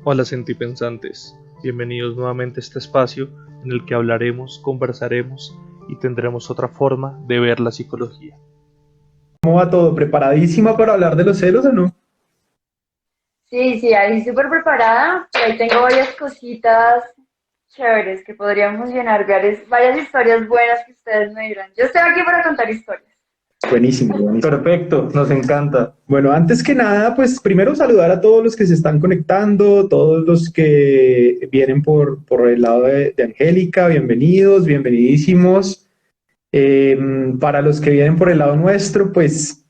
Hola sentipensantes, bienvenidos nuevamente a este espacio en el que hablaremos, conversaremos y tendremos otra forma de ver la psicología. ¿Cómo va todo? ¿Preparadísima para hablar de los celos o no? Sí, sí, ahí súper preparada. Por ahí tengo varias cositas chéveres que podrían funcionar, varias historias buenas que ustedes me dirán. Yo estoy aquí para contar historias. Buenísimo, buenísimo. Perfecto, nos encanta. Bueno, antes que nada, pues primero saludar a todos los que se están conectando, todos los que vienen por el lado de Angélica, bienvenidos, bienvenidísimos. Para los que vienen por el lado nuestro, pues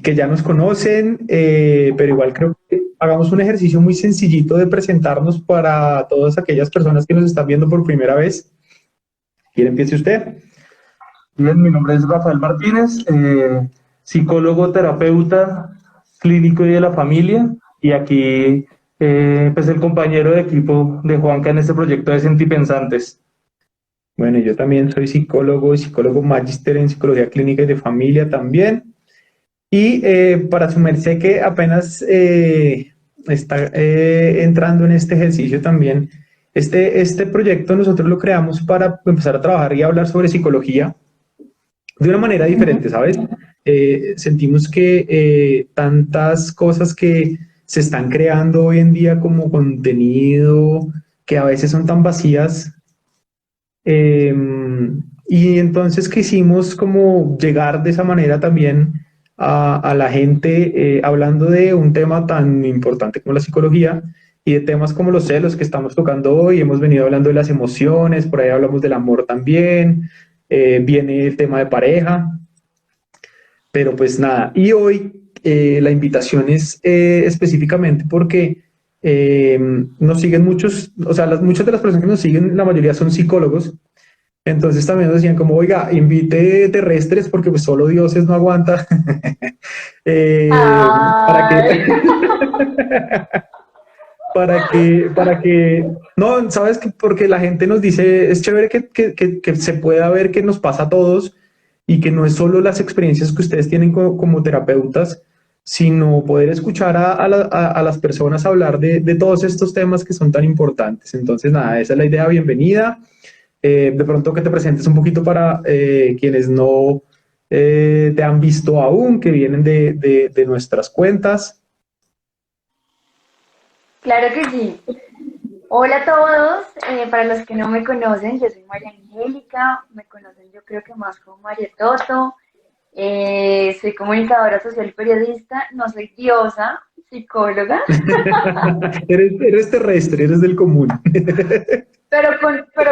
que ya nos conocen, pero igual creo que hagamos un ejercicio muy sencillito de presentarnos para todas aquellas personas que nos están viendo por primera vez. ¿Quién empiece usted? Bien, mi nombre es Rafael Martínez, psicólogo, terapeuta, clínico y de la familia, y aquí pues el compañero de equipo de Juanca en este proyecto de Sentipensantes. Bueno, yo también soy psicólogo y psicólogo magíster en psicología clínica y de familia también. Y para su merced que apenas está entrando en este ejercicio también, este proyecto nosotros lo creamos para empezar a trabajar y hablar sobre psicología de una manera diferente, ¿sabes? Sentimos que tantas cosas que se están creando hoy en día como contenido, que a veces son tan vacías, eh, y entonces quisimos como llegar de esa manera también a la gente, hablando de un tema tan importante como la psicología y de temas como los celos que estamos tocando hoy. Hemos venido hablando de las emociones, por ahí hablamos del amor también, viene el tema de pareja, pero pues nada. Y hoy la invitación es específicamente porque nos siguen muchos, o sea, muchas de las personas que nos siguen, la mayoría son psicólogos. Entonces también nos decían como, oiga, invite terrestres porque pues solo dioses no aguanta. Para que, Ay, no, sabes que porque la gente nos dice, es chévere que se pueda ver que nos pasa a todos y que no es solo las experiencias que ustedes tienen como terapeutas, sino poder escuchar a las personas hablar de todos estos temas que son tan importantes. Entonces, nada, esa es la idea, bienvenida. De pronto que te presentes un poquito para quienes no te han visto aún, que vienen de nuestras cuentas. claro que sí. Hola a todos, para los que no me conocen, yo soy María Angélica, me conocen yo creo que más como María Toto. Soy comunicadora social y periodista, no soy diosa, psicóloga, Eres terrestre, eres del común. pero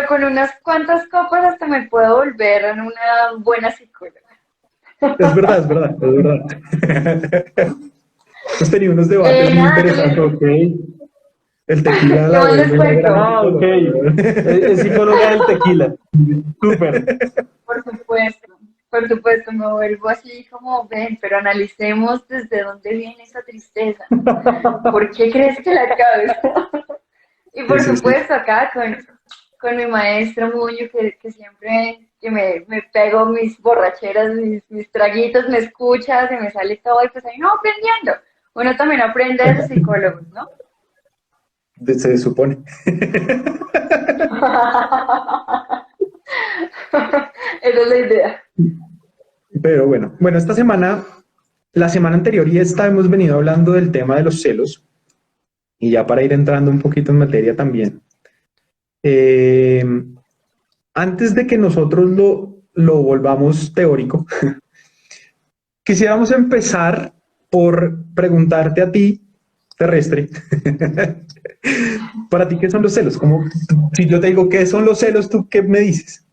con unas cuantas copas hasta me puedo volver en una buena psicóloga. Es verdad, es verdad, es verdad. Hemos tenido unos debates muy Nada, interesantes. Ok. El tequila ¿qué la más les vuelve una gran cuento? Ah, ok. Es psicóloga del tequila. Súper. Por supuesto, me vuelvo así como, ven, pero analicemos desde dónde viene esa tristeza. ¿Por qué crees que la causa? Y Sí, por sí, sí. supuesto, acá con mi maestro Muño, que siempre que me pego mis borracheras, mis traguitos, me escucha, se me sale todo, y pues ahí no aprendiendo. Uno también aprende de sus psicólogos, ¿no? Se supone. Esa es la idea. Pero bueno, esta semana, la semana anterior y esta hemos venido hablando del tema de los celos y ya para ir entrando un poquito en materia también. Eh, Antes de que nosotros lo volvamos teórico, quisiéramos empezar por preguntarte a ti, terrestre, para ti, ¿qué son los celos? Como si yo te digo, ¿qué son los celos? ¿Tú qué me dices?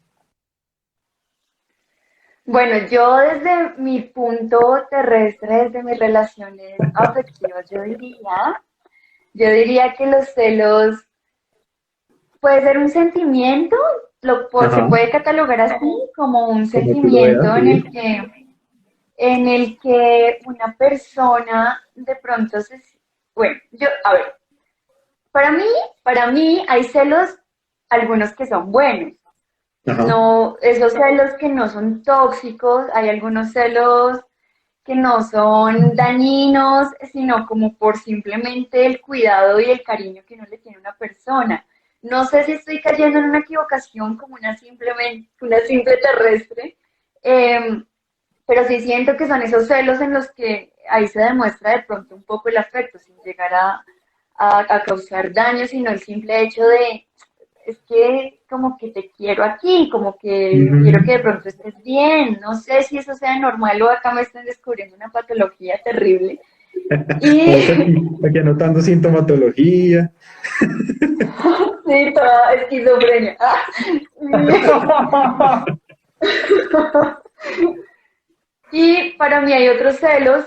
Bueno, yo desde mi punto terrestre, desde mis relaciones afectivas, yo diría que los celos puede ser un sentimiento, se Ajá, puede catalogar así como un como tú lo veas, sentimiento en sí. el que una persona de pronto bueno, a ver, para mí, para mí hay celos, algunos que son buenos. Ajá, No, esos celos que no son tóxicos, hay algunos celos que no son dañinos, sino como por simplemente el cuidado y el cariño que uno le tiene a una persona. No sé si estoy cayendo en una equivocación como una simple terrestre, eh, pero sí siento que son esos celos en los que ahí se demuestra de pronto un poco el afecto, sin llegar a causar daño, sino el simple hecho de, es que como que te quiero aquí, como que quiero que de Ujú. pronto estés bien, no sé si eso sea normal o acá me están descubriendo una patología terrible. Y Vamos aquí anotando sintomatología. sí, toda esquizofrenia. Y para mí hay otros celos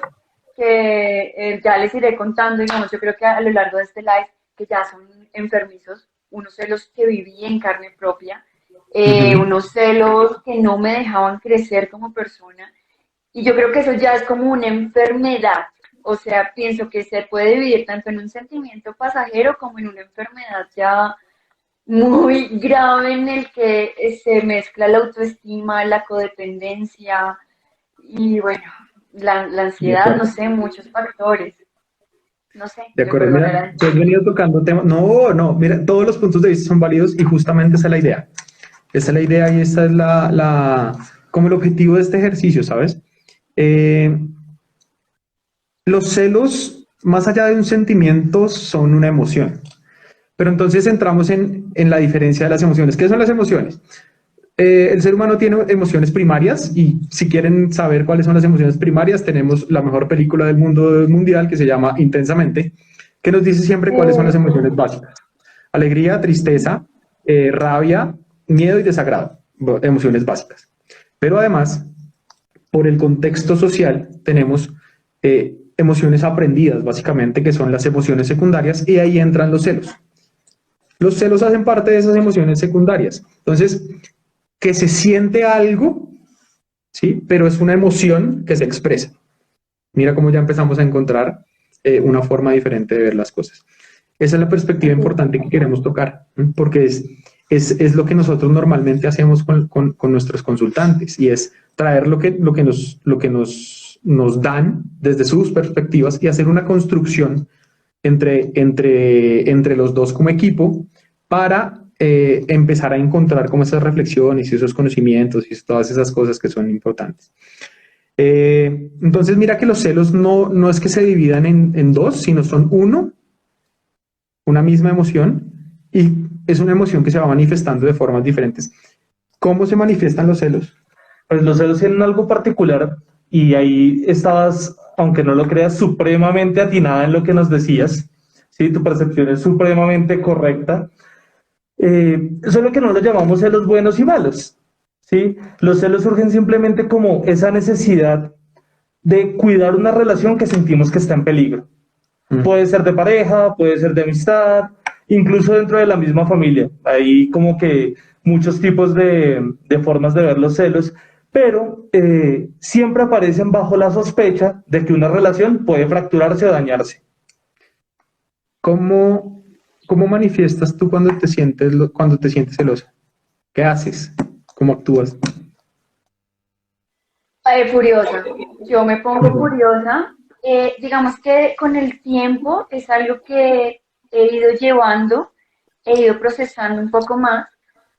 que ya les iré contando, digamos, yo creo que a lo largo de este live, que ya son enfermizos, unos celos que viví en carne propia, Ujú. unos celos que no me dejaban crecer como persona, y yo creo que eso ya es como una enfermedad, o sea, pienso que se puede vivir tanto en un sentimiento pasajero como en una enfermedad ya muy grave en el que se mezcla la autoestima, la codependencia, y bueno, la De ansiedad, no acuerdo. sé, muchos factores. No sé, De me acuerdo, mira, perdonarán. tú has venido tocando temas. No, no, mira, todos los puntos de vista son válidos y justamente esa es la idea. Esa es la idea y esa es como el objetivo de este ejercicio, ¿sabes? Eh, los celos, más allá de un sentimiento, son una emoción. Pero entonces entramos en la diferencia de las emociones. ¿Qué son las emociones? El ser humano tiene emociones primarias y si quieren saber cuáles son las emociones primarias, tenemos la mejor película del mundo mundial que se llama Intensamente, que nos dice siempre cuáles son las emociones básicas. Alegría, tristeza, rabia, miedo y desagrado, emociones básicas. Pero además, por el contexto social, tenemos emociones aprendidas, básicamente, que son las emociones secundarias, y ahí entran los celos. Los celos hacen parte de esas emociones secundarias. Entonces, que se siente algo, ¿sí? Pero es una emoción que se expresa. Mira cómo ya empezamos a encontrar una forma diferente de ver las cosas. Esa es la perspectiva Sí. importante que queremos tocar, ¿sí? Porque es lo que nosotros normalmente hacemos con nuestros consultantes y es traer lo que nos dan desde sus perspectivas y hacer una construcción entre los dos como equipo para empezar a encontrar como esas reflexiones y esos conocimientos y todas esas cosas que son importantes. Entonces, mira que los celos no es que se dividan en dos, sino son uno, una misma emoción, y es una emoción que se va manifestando de formas diferentes. ¿Cómo se manifiestan los celos? Pues los celos tienen algo particular y ahí estabas, aunque no lo creas, supremamente atinada en lo que nos decías. Sí, tu percepción es supremamente correcta. Solo que no los llamamos celos buenos y malos. ¿Sí? Los celos surgen simplemente como esa necesidad de cuidar una relación que sentimos que está en peligro. Mm. Puede ser de pareja, puede ser de amistad, incluso dentro de la misma familia. Hay como que muchos tipos de formas de ver los celos, pero siempre aparecen bajo la sospecha de que una relación puede fracturarse o dañarse. ¿Cómo, cómo manifiestas tú cuando te sientes celosa? ¿Qué haces? ¿Cómo actúas? Furiosa. Yo me pongo Ujú. furiosa. Digamos que con el tiempo es algo que he ido llevando, he ido procesando un poco más,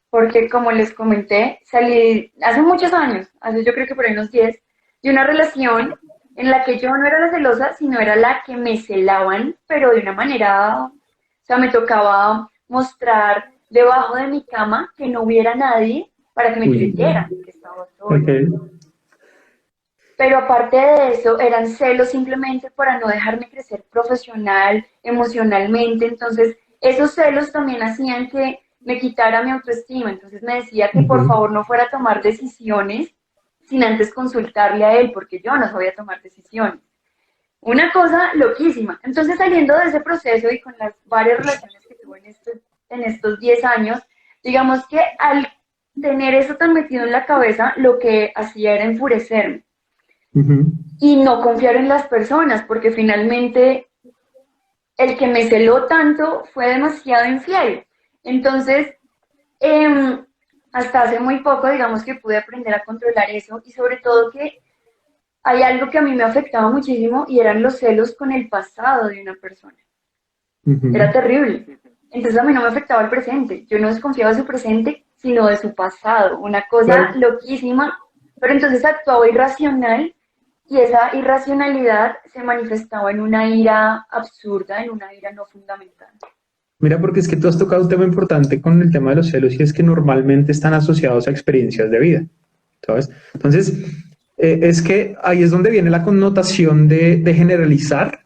porque como les comenté, salí hace muchos años, hace yo creo que por ahí unos 10, de una relación en la que yo no era la celosa, sino era la que me celaban, pero de una manera, o sea, me tocaba mostrar debajo de mi cama que no hubiera nadie para que me Uy, creyeran que estaba ok. sola. Pero aparte de eso, eran celos simplemente para no dejarme crecer profesional, emocionalmente. Entonces, esos celos también hacían que me quitara mi autoestima. Entonces me decía que por Ujú. favor no fuera a tomar decisiones sin antes consultarle a él, porque yo no sabía tomar decisiones. Una cosa loquísima. Entonces, saliendo de ese proceso y con las varias relaciones que tuve en estos 10 años, digamos que al tener eso tan metido en la cabeza, lo que hacía era enfurecerme Ujú. y no confiar en las personas, porque finalmente el que me celó tanto fue demasiado infiel. Entonces, hasta hace muy poco, digamos que pude aprender a controlar eso y sobre todo que hay algo que a mí me afectaba muchísimo y eran los celos con el pasado de una persona. Era terrible. Entonces a mí no me afectaba el presente. Yo no desconfiaba de su presente, sino de su pasado. Una cosa Claro. loquísima. Pero entonces actuaba irracional y esa irracionalidad se manifestaba en una ira absurda, en una ira no fundamental. Mira, porque es que tú has tocado un tema importante con el tema de los celos y es que normalmente están asociados a experiencias de vida, ¿sabes? Entonces, es que ahí es donde viene la connotación de generalizar.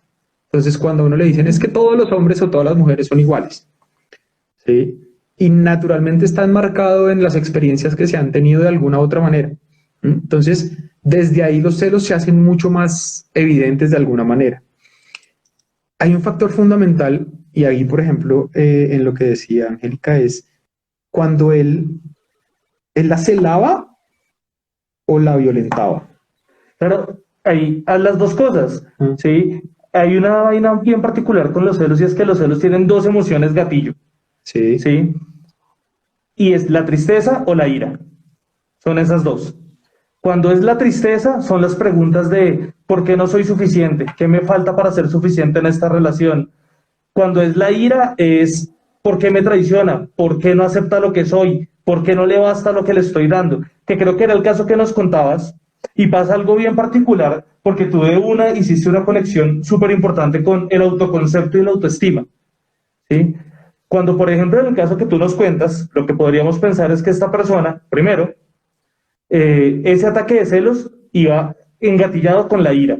Entonces, cuando a uno le dicen es que todos los hombres o todas las mujeres son iguales, ¿sí? Y naturalmente está enmarcado en las experiencias que se han tenido de alguna u otra manera. Entonces, desde ahí los celos se hacen mucho más evidentes de alguna manera. Hay un factor fundamental, y ahí, por ejemplo, en lo que decía Angélica, es cuando él la celaba o la violentaba. Claro, hay a las dos cosas, Mm. ¿sí? Hay una vaina bien particular con los celos y es que los celos tienen dos emociones gatillo, Sí, ¿sí? Y es la tristeza o la ira. Son esas dos. Cuando es la tristeza, son las preguntas de ¿por qué no soy suficiente? ¿Qué me falta para ser suficiente en esta relación? Cuando es la ira, es ¿por qué me traiciona? ¿Por qué no acepta lo que soy? ¿Por qué no le basta lo que le estoy dando? Que creo que era el caso que nos contabas. Y pasa algo bien particular, porque tú de una hiciste una conexión súper importante con el autoconcepto y la autoestima, ¿sí? Cuando, por ejemplo, en el caso que tú nos cuentas, lo que podríamos pensar es que esta persona, primero, ese ataque de celos iba engatillado con la ira,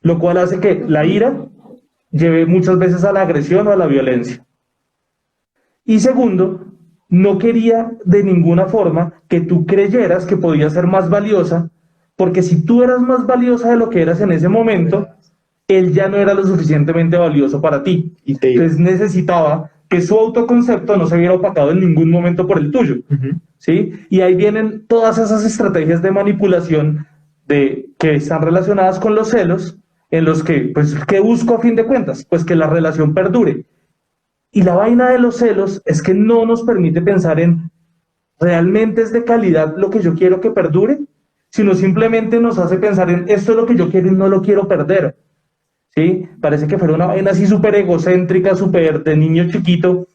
lo cual hace que la ira lleve muchas veces a la agresión o a la violencia. Y segundo, no quería de ninguna forma que tú creyeras que podías ser más valiosa, porque si tú eras más valiosa de lo que eras en ese momento, él ya no era lo suficientemente valioso para ti. y te iba. Entonces necesitaba que su autoconcepto no se viera opacado en ningún momento por el tuyo. ¿Sí? Y ahí vienen todas esas estrategias de manipulación que están relacionadas con los celos, en los que, pues, ¿qué busco a fin de cuentas? Pues que la relación perdure. Y la vaina de los celos es que no nos permite pensar en realmente es de calidad lo que yo quiero que perdure, sino simplemente nos hace pensar en esto es lo que yo quiero y no lo quiero perder. ¿Sí? Parece que fuera una vaina así súper egocéntrica, súper de niño chiquito,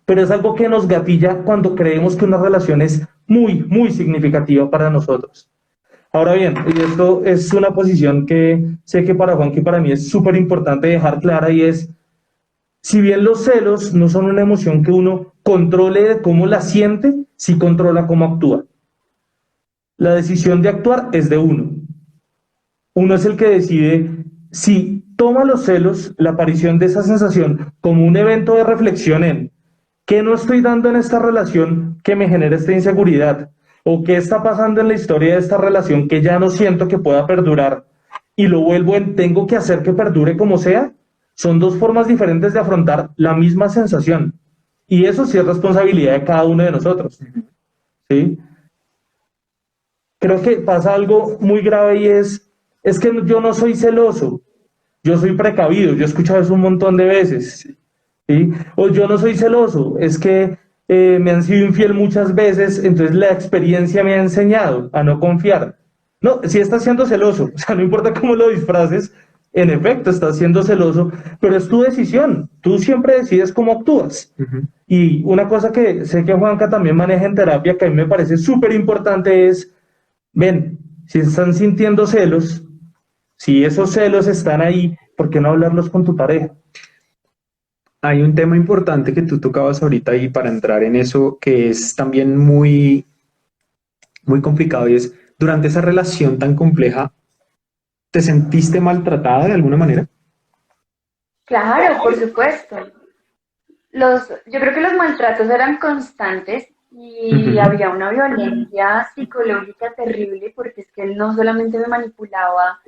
pero es algo que nos gatilla cuando creemos que una relación es muy, muy significativa para nosotros. Ahora bien, y esto es una posición que sé que para Juan y para mí es súper importante dejar clara y es, si bien los celos no son una emoción que uno controle de cómo la siente, sí controla cómo actúa. La decisión de actuar es de uno. Uno es el que decide si toma los celos, la aparición de esa sensación, como un evento de reflexión en ¿qué no estoy dando en esta relación que me genera esta inseguridad? ¿O qué está pasando en la historia de esta relación que ya no siento que pueda perdurar? Y lo vuelvo en tengo que hacer que perdure como sea. Son dos formas diferentes de afrontar la misma sensación. Y eso sí es responsabilidad de cada uno de nosotros. ¿Sí? Creo que pasa algo muy grave y es que yo no soy celoso, yo soy precavido, yo he escuchado eso un montón de veces, ¿sí? O yo no soy celoso, es que me han sido infiel muchas veces, entonces la experiencia me ha enseñado a no confiar. No, si estás siendo celoso, o sea, no importa cómo lo disfraces, en efecto estás siendo celoso, pero es tu decisión, tú siempre decides cómo actúas. Y una cosa que sé que Juanca también maneja en terapia, que a mí me parece súper importante es, ven, si están sintiendo celos, si esos celos están ahí, ¿por qué no hablarlos con tu pareja? Hay un tema importante que tú tocabas ahorita y para entrar en eso, que es también muy, muy complicado y es, durante esa relación tan compleja, ¿te sentiste maltratada de alguna manera? Claro, por supuesto. Yo creo que los maltratos eran constantes y Ujú. había una violencia psicológica terrible porque es que él no solamente me manipulaba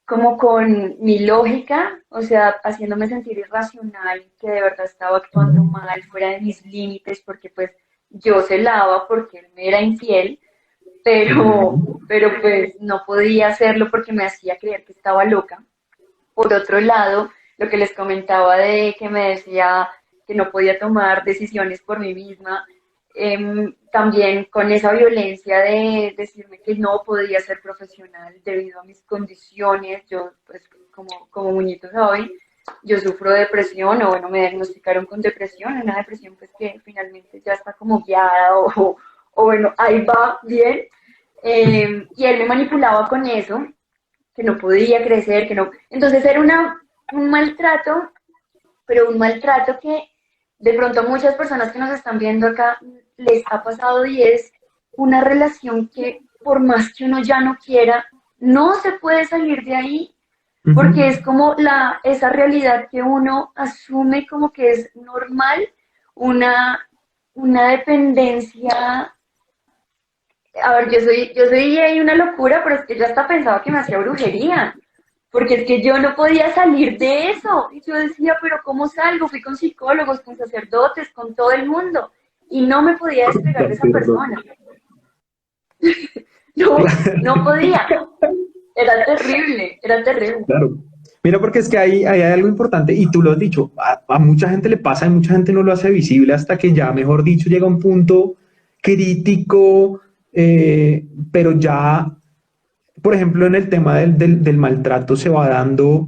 como con mi lógica, o sea, haciéndome sentir irracional, que de verdad estaba actuando mal, fuera de mis límites, porque pues yo celaba porque él me era infiel, pero pues no podía hacerlo porque me hacía creer que estaba loca. Por otro lado, lo que les comentaba de que me decía que no podía tomar decisiones por mí misma, también con esa violencia de decirme que no podía ser profesional debido a mis condiciones. Yo, pues, como muñeco soy, yo sufro de depresión, o bueno, me diagnosticaron con depresión, una depresión pues que finalmente ya está como guiada, o bueno, ahí va bien. Y él me manipulaba con eso, que no podía crecer, que no. Entonces era un maltrato, pero un maltrato que de pronto muchas personas que nos están viendo acá les ha pasado, y es una relación que por más que uno ya no quiera, no se puede salir de ahí, porque es como esa realidad que uno asume como que es normal, una dependencia. A ver, yo soy ahí una locura, pero es que yo hasta pensaba que me hacía brujería, porque es que yo no podía salir de eso. Y yo decía, pero ¿cómo salgo? Fui con psicólogos, con sacerdotes, con todo el mundo, y no me podía despegar de esa persona. No, no podía. Era terrible, era terrible. Claro. Mira, porque es que hay algo importante y tú lo has dicho, a mucha gente le pasa y mucha gente no lo hace visible hasta que ya, mejor dicho, llega a un punto crítico, pero ya, por ejemplo, en el tema del maltrato se va dando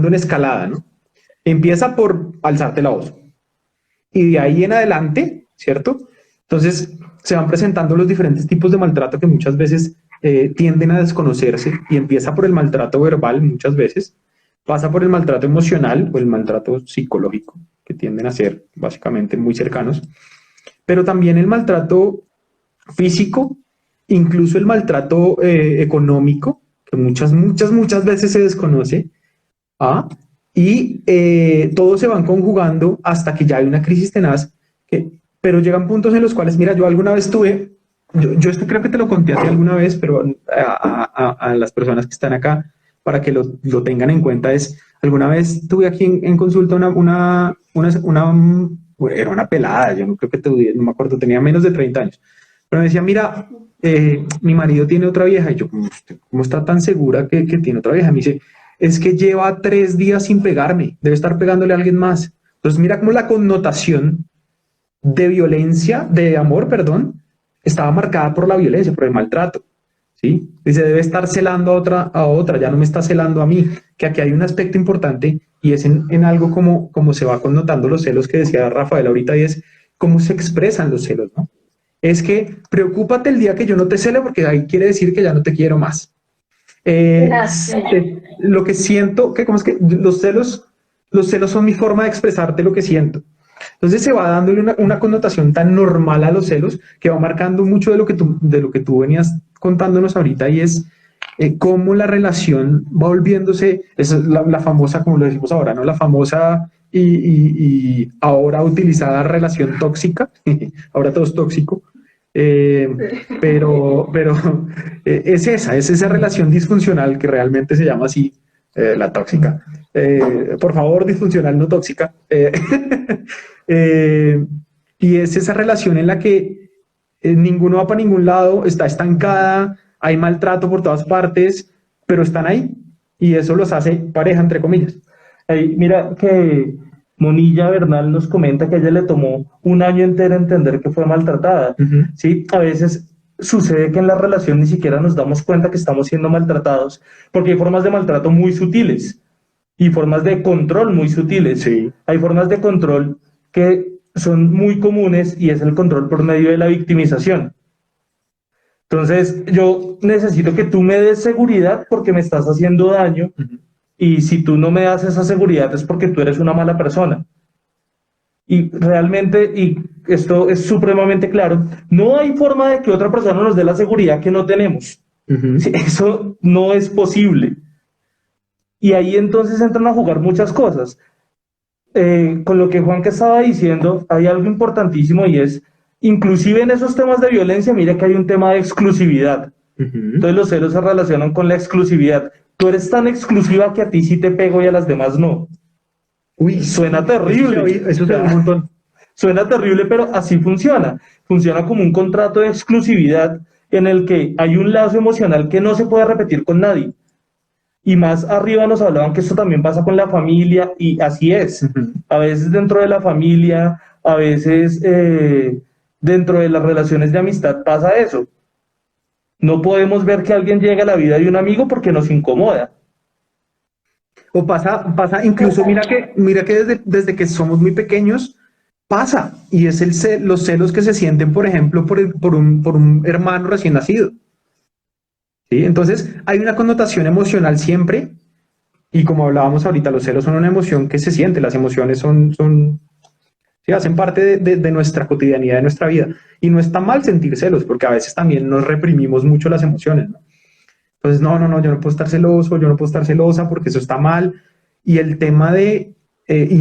en escalada, ¿no? Empieza por alzarte la voz y de ahí en adelante, ¿cierto? Entonces se van presentando los diferentes tipos de maltrato que muchas veces tienden a desconocerse, y empieza por el maltrato verbal muchas veces, pasa por el maltrato emocional o el maltrato psicológico, que tienden a ser básicamente muy cercanos, pero también el maltrato físico, incluso el maltrato económico, que muchas veces se desconoce, ¿ah? Y todos se van conjugando hasta que ya hay una crisis tenaz, pero llegan puntos en los cuales, mira, yo alguna vez tuve, yo esto creo que te lo conté hace alguna vez, pero a las personas que están acá, para que lo tengan en cuenta, es, alguna vez tuve aquí en consulta era una pelada, yo no creo que no me acuerdo, tenía menos de 30 años, pero me decía, mira, mi marido tiene otra vieja, y yo, ¿cómo está tan segura que tiene otra vieja? Me dice, es que lleva 3 días sin pegarme, debe estar pegándole a alguien más. Entonces mira cómo la connotación de violencia, de amor, perdón, estaba marcada por la violencia, por el maltrato, ¿sí? Dice, debe estar celando a otra, ya no me está celando a mí, que aquí hay un aspecto importante, y es en algo como se va connotando los celos que decía Rafael ahorita, y es cómo se expresan los celos, ¿no? Es que preocúpate el día que yo no te cele, porque ahí quiere decir que ya no te quiero más. Lo que siento, que como es que los celos son mi forma de expresarte lo que siento. Entonces se va dándole una connotación tan normal a los celos, que va marcando mucho de lo que tú venías contándonos ahorita, y es cómo la relación va volviéndose, esa es la famosa, como lo decimos ahora, ¿no? La famosa y ahora utilizada relación tóxica, ahora todo es tóxico. Pero es esa relación disfuncional que realmente se llama así, la tóxica. Por favor, disfuncional, no tóxica. Y es esa relación en la que ninguno va para ningún lado, está estancada, hay maltrato por todas partes, pero están ahí, y eso los hace pareja, entre comillas. Mira que Monilla Bernal nos comenta que a ella le tomó un año entero entender que fue maltratada. ¿Sí? A veces sucede que en la relación ni siquiera nos damos cuenta que estamos siendo maltratados, porque hay formas de maltrato muy sutiles y formas de control muy sutiles. Sí. Hay formas de control que son muy comunes, y es el control por medio de la victimización. Entonces, yo necesito que tú me des seguridad porque me estás haciendo daño. Y si tú no me das esa seguridad es porque tú eres una mala persona. Y realmente, y esto es supremamente claro, no hay forma de que otra persona nos dé la seguridad que no tenemos. Sí, eso no es posible. Y ahí entonces entran a jugar muchas cosas. Con lo que Juanca estaba diciendo, hay algo importantísimo, y es, inclusive en esos temas de violencia, mira que hay un tema de exclusividad. Entonces los celos se relacionan con la exclusividad. Tú eres tan exclusiva que a ti sí te pego y a las demás no. Uy, suena terrible. Eso se ve un montón. Suena terrible, pero así funciona. Funciona como un contrato de exclusividad en el que hay un lazo emocional que no se puede repetir con nadie. Y más arriba nos hablaban que esto también pasa con la familia, y así es. A veces dentro de la familia, a veces dentro de las relaciones de amistad pasa eso. No podemos ver que alguien llegue a la vida de un amigo porque nos incomoda. O pasa incluso, mira que desde que somos muy pequeños, pasa, y es los celos que se sienten, por ejemplo, por un hermano recién nacido. ¿Sí? Entonces, hay una connotación emocional siempre, y como hablábamos ahorita, los celos son una emoción que se siente, las emociones sí, hacen parte de nuestra cotidianidad, de nuestra vida. Y no está mal sentir celos, porque a veces también nos reprimimos mucho las emociones, ¿no? Entonces, no, yo no puedo estar celoso, yo no puedo estar celosa porque eso está mal. Y el tema y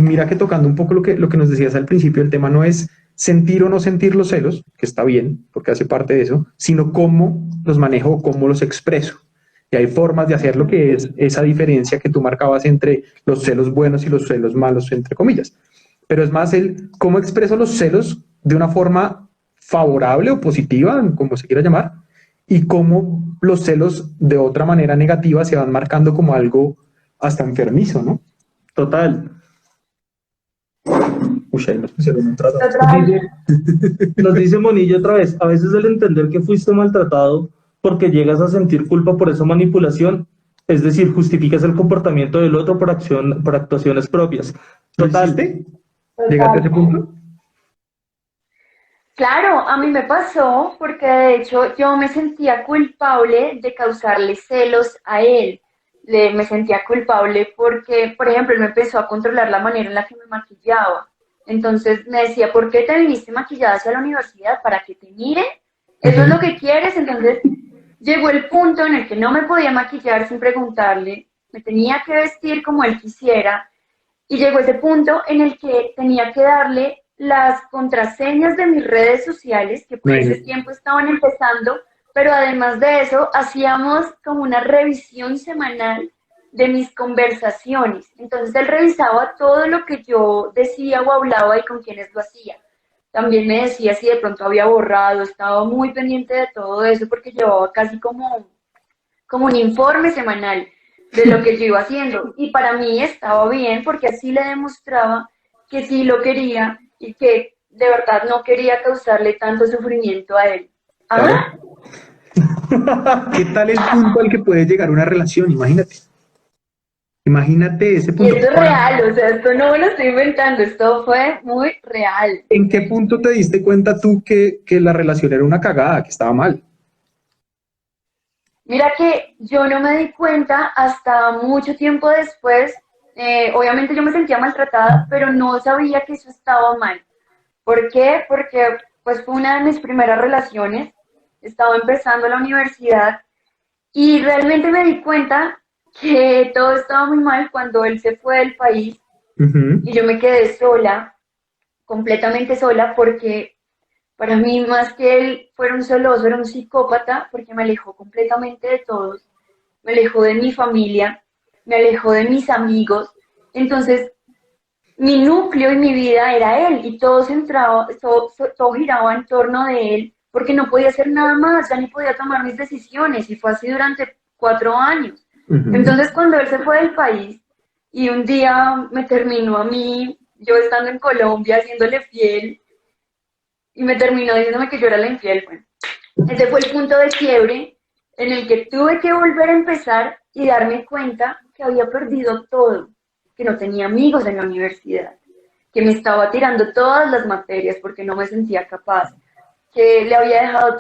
mira que tocando un poco lo que nos decías al principio, el tema no es sentir o no sentir los celos, que está bien, porque hace parte de eso, sino cómo los manejo o cómo los expreso. Y hay formas de hacer lo que es esa diferencia que tú marcabas entre los celos buenos y los celos malos, entre comillas. Pero es más el cómo expreso los celos de una forma favorable o positiva, como se quiera llamar, y cómo los celos de otra manera negativa se van marcando como algo hasta enfermizo, ¿no? Total. Uy, ahí nos pusieron un tratado. Total. Nos dice Monillo otra vez, a veces el entender que fuiste maltratado porque llegas a sentir culpa por esa manipulación, es decir, justificas el comportamiento del otro por actuaciones propias. ¿Lo Total. hiciste? ¿Llegaste a ese punto? Claro, a mí me pasó porque de hecho yo me sentía culpable de causarle celos a él. Me sentía culpable porque, por ejemplo, él me empezó a controlar la manera en la que me maquillaba. Entonces me decía, ¿por qué te viniste maquillada hacia la universidad? ¿Para que te miren? ¿Eso es lo que quieres? Entonces llegó el punto en el que no me podía maquillar sin preguntarle, me tenía que vestir como él quisiera, y llegó ese punto en el que tenía que darle las contraseñas de mis redes sociales, que por ese tiempo estaban empezando, pero además de eso hacíamos como una revisión semanal de mis conversaciones. Entonces él revisaba todo lo que yo decía o hablaba y con quienes lo hacía. También me decía si de pronto había borrado, estaba muy pendiente de todo eso porque llevaba casi como un informe semanal de lo que yo iba haciendo. Y para mí estaba bien porque así le demostraba que sí lo quería y que de verdad no quería causarle tanto sufrimiento a él. ¿Ah? ¿Qué tal el punto al que puede llegar una relación? Imagínate. Imagínate ese Y punto. esto es real, o sea, esto no me lo estoy inventando, esto fue muy real. ¿En qué punto te diste cuenta tú que la relación era una cagada, que estaba mal? Mira que yo no me di cuenta hasta mucho tiempo después. Obviamente yo me sentía maltratada, pero no sabía que eso estaba mal. ¿Por qué? Porque pues fue una de mis primeras relaciones, estaba empezando la universidad y realmente me di cuenta que todo estaba muy mal cuando él se fue del país y yo me quedé sola, completamente sola, porque para mí más que él fuera un celoso, era un psicópata, porque me alejó completamente de todos, me alejó de mi familia, me alejó de mis amigos, entonces mi núcleo y mi vida era él y todo giraba en torno de él porque no podía hacer nada más, ya ni podía tomar mis decisiones y fue así durante 4 años. Entonces cuando él se fue del país y un día me terminó a mí, yo estando en Colombia haciéndole fiel y me terminó diciéndome que yo era la infiel, bueno, ese fue el punto de quiebre en el que tuve que volver a empezar y darme cuenta que había perdido todo, que no tenía amigos en la universidad, que me estaba tirando todas las materias porque no me sentía capaz, que le había dejado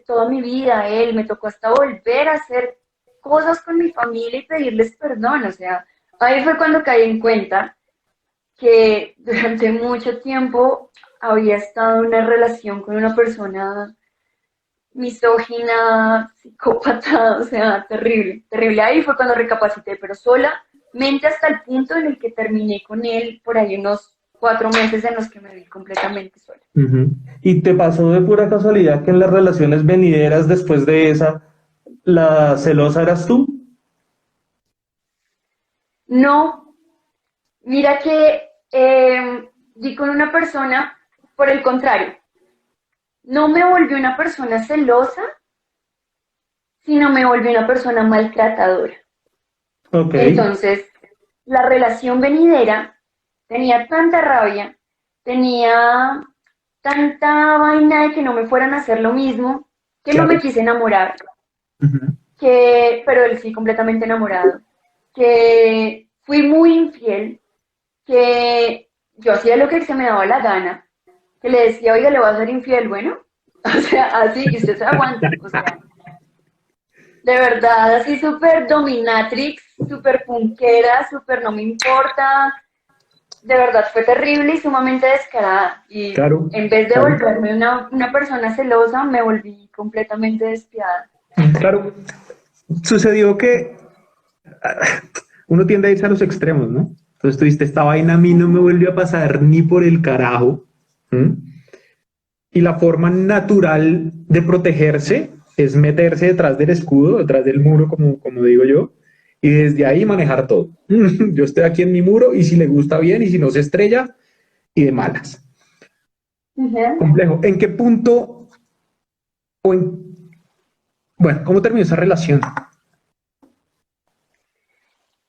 toda mi vida a él, me tocó hasta volver a hacer cosas con mi familia y pedirles perdón, o sea, ahí fue cuando caí en cuenta que durante mucho tiempo había estado en una relación con una persona misógina, psicópata, o sea, terrible, terrible. Ahí fue cuando recapacité, pero solamente hasta el punto en el que terminé con él, por ahí unos 4 meses en los que me vi completamente sola. ¿Y te pasó de pura casualidad que en las relaciones venideras después de esa, la celosa eras tú? No, mira que di con una persona, por el contrario, no me volví una persona celosa, sino me volví una persona maltratadora. Ok. Entonces, la relación venidera tenía tanta rabia, tenía tanta vaina de que no me fueran a hacer lo mismo, que no Claro. me quise enamorar, Ujú. pero él sí completamente enamorado, que fui muy infiel, que yo hacía lo que se me daba la gana, que le decía, oiga, le voy a ser infiel, bueno, o sea, así, y usted se aguanta, o sea, de verdad, así súper dominatrix, súper punkera, súper no me importa, de verdad fue terrible y sumamente descarada, y Claro, en vez de claro, volverme una persona celosa, me volví completamente despiadada. claro. Sucedió que uno tiende a irse a los extremos, ¿no? Entonces tú dijiste, esta vaina a mí no me vuelve a pasar ni por el carajo. ¿Mm? Y la forma natural de protegerse es meterse detrás del escudo, detrás del muro, como digo yo, y desde ahí manejar todo. Yo estoy aquí en mi muro y si le gusta bien y si no se estrella y de malas. Ujú. Complejo. ¿En qué punto o en, bueno, cómo terminó esa relación?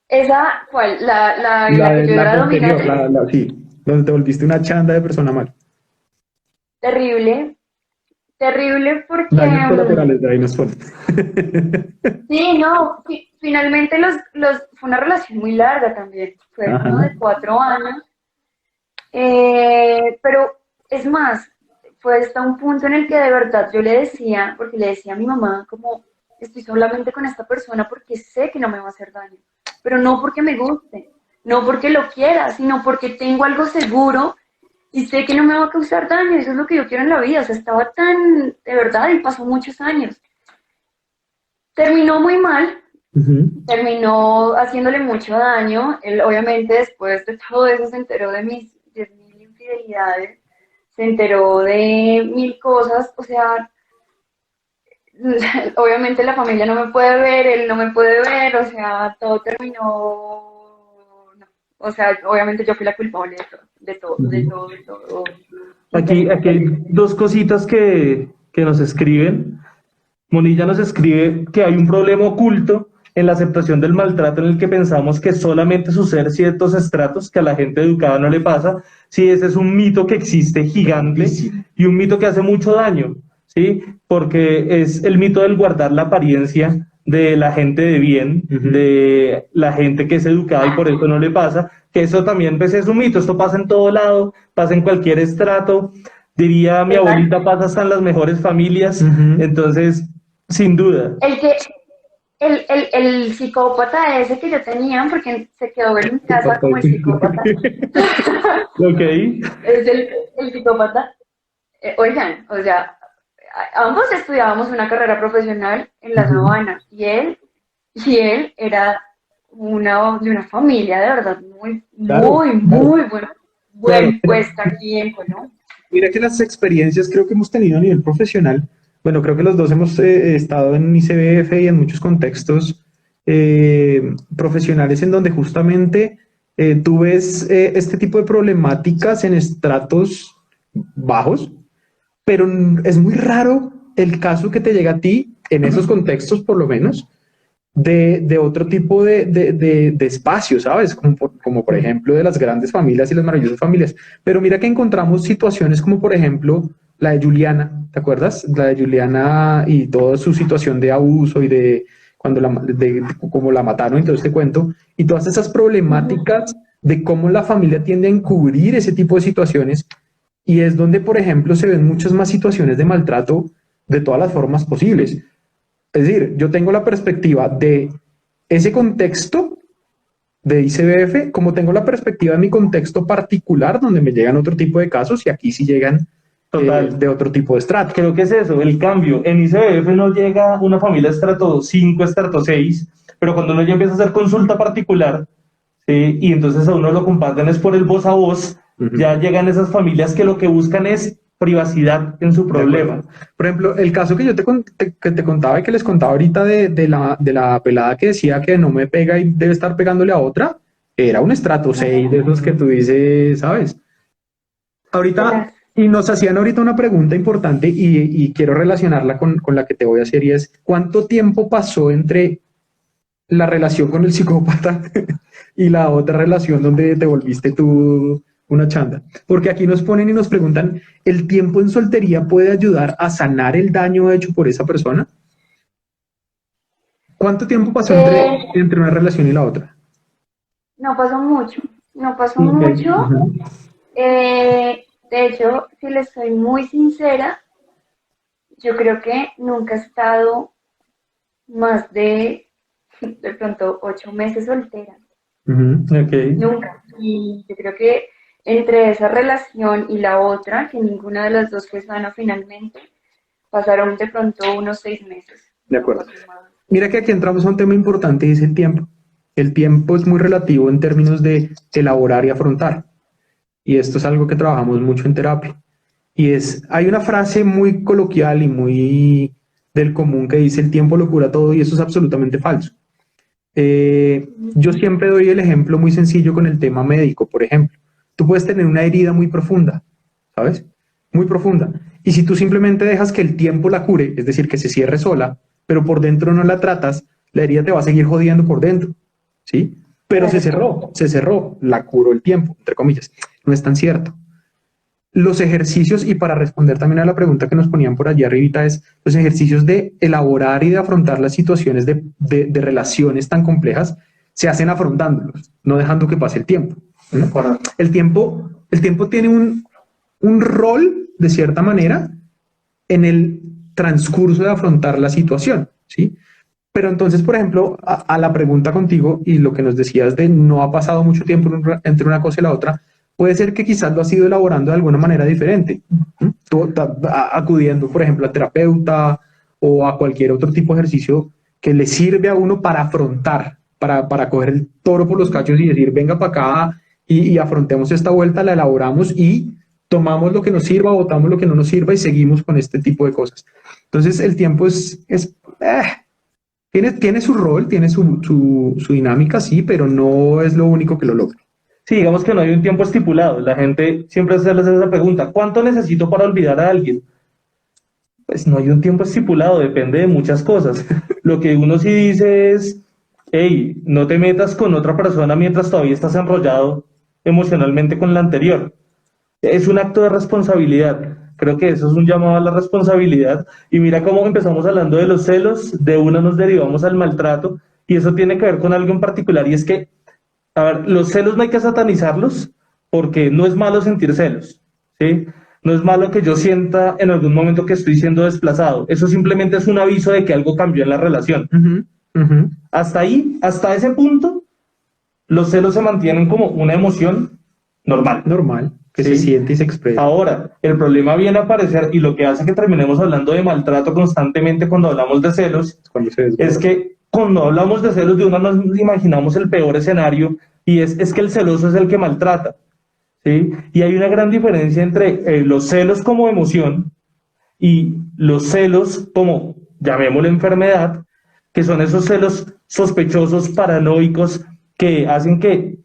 Esa, ¿cuál? La que yo La era anterior, dominatrix, sí, donde te volviste una chanda de persona mal. terrible, terrible porque, Daños colaterales, de ahí nos pone. sí, no, finalmente fue una relación muy larga también, fue como Ajá. de 4 años, pero es más, fue hasta un punto en el que de verdad yo le decía, porque le decía a mi mamá como, estoy solamente con esta persona porque sé que no me va a hacer daño, pero no porque me guste, no porque lo quiera, sino porque tengo algo seguro y sé que no me va a causar daño, eso es lo que yo quiero en la vida, o sea, estaba tan, de verdad, y pasó muchos años. Terminó muy mal, Ujú. terminó haciéndole mucho daño, él obviamente después de todo eso se enteró de mis 10.000 infidelidades, se enteró de mil cosas, o sea, obviamente la familia no me puede ver, él no me puede ver, o sea, todo terminó, no. O sea, obviamente yo fui la culpable de todo, de Ujú. todo, de todo, de todo. Terrible, Aquí hay terrible. dos cositas que nos escriben. Monilla nos escribe que hay un problema oculto en la aceptación del maltrato en el que pensamos que solamente sucede ciertos estratos, que a la gente educada no le pasa. Sí, ese es un mito que existe gigante Grandísimo. y un mito que hace mucho daño, ¿sí? Porque es el mito del guardar la apariencia de la gente de bien, Ujú. de la gente que es educada y por eso no le pasa, que eso también pues, es un mito, esto pasa en todo lado, pasa en cualquier estrato, diría mi Total. abuelita, pasa hasta en las mejores familias, Ujú. entonces, sin duda. El que, el psicópata ese que yo tenía, porque se quedó en mi casa como el psicópata, Ok, es el psicópata. Oigan, o sea, ambos estudiábamos una carrera profesional en la Ujú. Sabana y él era de una familia de verdad muy, Claro, muy, claro, muy claro. buen puesta aquí en Colombia. Mira que las experiencias creo que hemos tenido a nivel profesional, bueno, creo que los dos hemos estado en ICBF y en muchos contextos profesionales en donde justamente tú ves este tipo de problemáticas en estratos bajos, pero es muy raro el caso que te llega a ti, en esos contextos por lo menos, de otro tipo de espacios, ¿sabes? Como por ejemplo de las grandes familias y las maravillosas familias. Pero mira que encontramos situaciones como por ejemplo la de Juliana, ¿te acuerdas? La de Juliana y toda su situación de abuso y de cuando de cómo la mataron y todo este cuento, y todas esas problemáticas de cómo la familia tiende a encubrir ese tipo de situaciones, y es donde, por ejemplo, se ven muchas más situaciones de maltrato de todas las formas posibles. Es decir, yo tengo la perspectiva de ese contexto de ICBF, como tengo la perspectiva de mi contexto particular, donde me llegan otro tipo de casos y aquí sí llegan total. de otro tipo de estrato. Creo que es eso, el cambio. En ICBF no llega una familia estrato 5, estrato 6, pero cuando uno ya empieza a hacer consulta particular, ¿sí? Y entonces a uno lo comparten es por el voz a voz, Uh -huh. ya llegan esas familias que lo que buscan es privacidad en su problema. Por ejemplo, el caso que yo que te contaba y que les contaba ahorita de la pelada que decía que no me pega y debe estar pegándole a otra, era un estrato 6 de esos que tú dices, ¿sabes? Ahorita, y nos hacían ahorita una pregunta importante y quiero relacionarla con la que te voy a hacer y es, ¿cuánto tiempo pasó entre la relación con el psicópata y la otra relación donde te volviste tú una chanda. Porque aquí nos ponen y nos preguntan, ¿el tiempo en soltería puede ayudar a sanar el daño hecho por esa persona? ¿Cuánto tiempo pasó Eh, entre una relación y la otra? no pasó mucho, no pasó Ok. mucho. Ujú. De hecho, si les soy muy sincera, yo creo que nunca he estado más de pronto 8 meses soltera. Ujú. Ok. Nunca. Y yo creo que entre esa relación y la otra, que ninguna de las dos fue sana finalmente, pasaron de pronto unos 6 meses, De no acuerdo. pasó más. Mira que aquí entramos a un tema importante y es el tiempo. El tiempo es muy relativo en términos de elaborar y afrontar. Y esto es algo que trabajamos mucho en terapia. Y hay una frase muy coloquial y muy del común que dice el tiempo lo cura todo y eso es absolutamente falso. Yo siempre doy el ejemplo muy sencillo con el tema médico, por ejemplo. Tú puedes tener una herida muy profunda, ¿sabes? Muy profunda. Y si tú simplemente dejas que el tiempo la cure, es decir, que se cierre sola, pero por dentro no la tratas, la herida te va a seguir jodiendo por dentro, ¿sí? Pero Claro. se cerró, la curó el tiempo, entre comillas. No es tan cierto. Los ejercicios, y para responder también a la pregunta que nos ponían por allí arribita, es los ejercicios de elaborar y de afrontar las situaciones de relaciones tan complejas se hacen afrontándolos, no dejando que pase el tiempo. ¿No? El tiempo tiene un rol, de cierta manera, en el transcurso de afrontar la situación, ¿sí? Pero entonces, por ejemplo, a la pregunta contigo y lo que nos decías de no ha pasado mucho tiempo entre una cosa y la otra, puede ser que quizás lo has ido elaborando de alguna manera diferente. Tú, acudiendo, por ejemplo, a terapeuta o a cualquier otro tipo de ejercicio que le sirve a uno para afrontar, para coger el toro por los cachos y decir, venga para acá y afrontemos esta vuelta, la elaboramos y tomamos lo que nos sirva, botamos lo que no nos sirva y seguimos con este tipo de cosas. Entonces, el tiempo tiene su rol, tiene su dinámica, sí, pero no es lo único que lo logra. Sí, digamos que no hay un tiempo estipulado. La gente siempre se les hace esa pregunta, ¿cuánto necesito para olvidar a alguien? Pues no hay un tiempo estipulado, depende de muchas cosas. Lo que uno sí dice es, hey, no te metas con otra persona mientras todavía estás enrollado emocionalmente con la anterior. Es un acto de responsabilidad. Creo que eso es un llamado a la responsabilidad. Y mira cómo empezamos hablando de los celos, de uno nos derivamos al maltrato, y eso tiene que ver con algo en particular, y es que, a ver, los celos no hay que satanizarlos, porque no es malo sentir celos, ¿sí? No es malo que yo sienta en algún momento que estoy siendo desplazado. Eso simplemente es un aviso de que algo cambió en la relación. Hasta ahí, hasta ese punto, los celos se mantienen como una emoción normal. Normal, que se ¿Sí? siente y se expresa. Ahora, el problema viene a aparecer y lo que hace que terminemos hablando de maltrato constantemente cuando hablamos de celos Cuando se desborda. es que cuando hablamos de celos de uno nos imaginamos el peor escenario y es que el celoso es el que maltrata, ¿sí? Y hay una gran diferencia entre los celos como emoción y los celos como, llamémosle enfermedad, que son esos celos sospechosos, paranoicos, que hacen que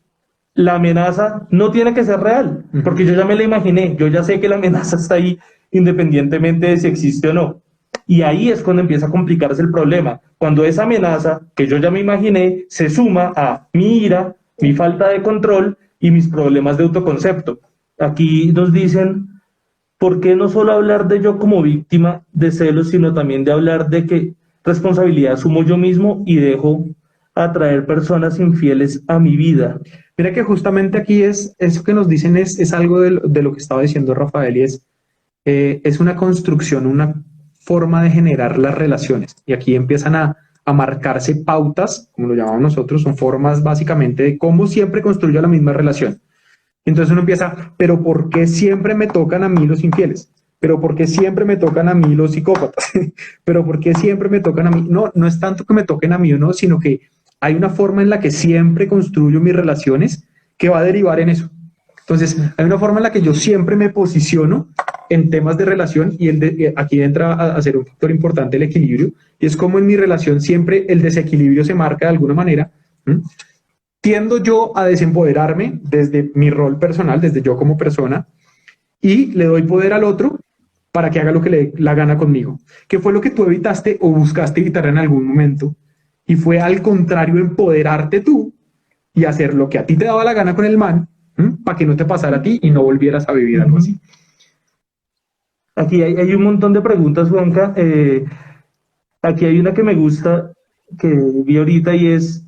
la amenaza no tiene que ser real, porque yo ya me la imaginé, yo ya sé que la amenaza está ahí independientemente de si existe o no. Y ahí es cuando empieza a complicarse el problema, cuando esa amenaza que yo ya me imaginé se suma a mi ira, mi falta de control y mis problemas de autoconcepto. Aquí nos dicen, ¿por qué no solo hablar de yo como víctima de celos, sino también de hablar de qué responsabilidad asumo yo mismo y dejo atraer personas infieles a mi vida? Mira que justamente aquí eso que nos dicen es algo de lo que estaba diciendo Rafael y es una construcción, una forma de generar las relaciones. Y aquí empiezan a marcarse pautas, como lo llamamos nosotros, son formas básicamente de cómo siempre construyo la misma relación. Entonces uno empieza, pero ¿por qué siempre me tocan a mí los infieles? ¿Pero por qué siempre me tocan a mí los psicópatas? ¿Pero por qué siempre me tocan a mí? No, no es tanto que me toquen a mí o no, sino que hay una forma en la que siempre construyo mis relaciones que va a derivar en eso. Entonces, hay una forma en la que yo siempre me posiciono en temas de relación y aquí entra a ser un factor importante el equilibrio, y es como en mi relación siempre el desequilibrio se marca de alguna manera. Tiendo yo a desempoderarme desde mi rol personal, desde yo como persona, y le doy poder al otro para que haga lo que le dé la gana conmigo. ¿Qué fue lo que tú evitaste o buscaste evitar en algún momento? Y fue al contrario empoderarte tú y hacer lo que a ti te daba la gana con el man, para que no te pasara a ti y no volvieras a vivir algo así. Aquí hay un montón de preguntas, Juanca. Aquí hay una que me gusta, que vi ahorita, y es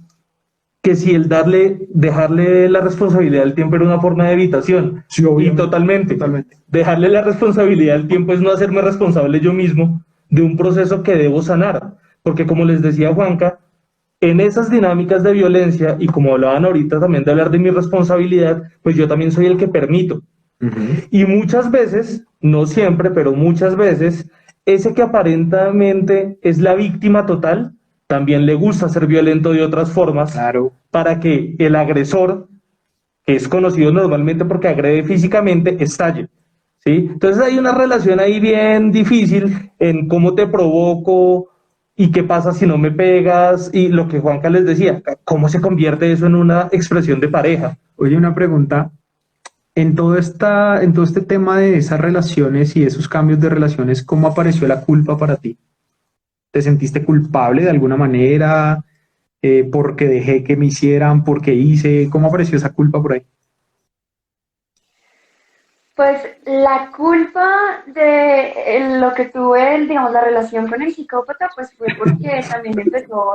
que si el dejarle la responsabilidad del tiempo era una forma de evitación. Sí, Y obviamente. totalmente. Totalmente. Dejarle la responsabilidad del tiempo es no hacerme responsable yo mismo de un proceso que debo sanar. Porque como les decía Juanca, en esas dinámicas de violencia, y como hablaban ahorita también de hablar de mi responsabilidad, pues yo también soy el que permito. Y muchas veces, no siempre, pero muchas veces, ese que aparentemente es la víctima total, también le gusta ser violento de otras formas Claro. para que el agresor, que es conocido normalmente porque agrede físicamente, estalle. ¿Sí? Entonces hay una relación ahí bien difícil en cómo te provoco y qué pasa si no me pegas, y lo que Juanca les decía, cómo se convierte eso en una expresión de pareja. Oye, una pregunta. En todo este tema de esas relaciones y esos cambios de relaciones, ¿cómo apareció la culpa para ti? ¿Te sentiste culpable de alguna manera? ¿Porque dejé que me hicieran? ¿Porque hice? ¿Cómo apareció esa culpa por ahí? Pues la culpa de lo que tuve, digamos, la relación con el psicópata, pues fue porque también empezó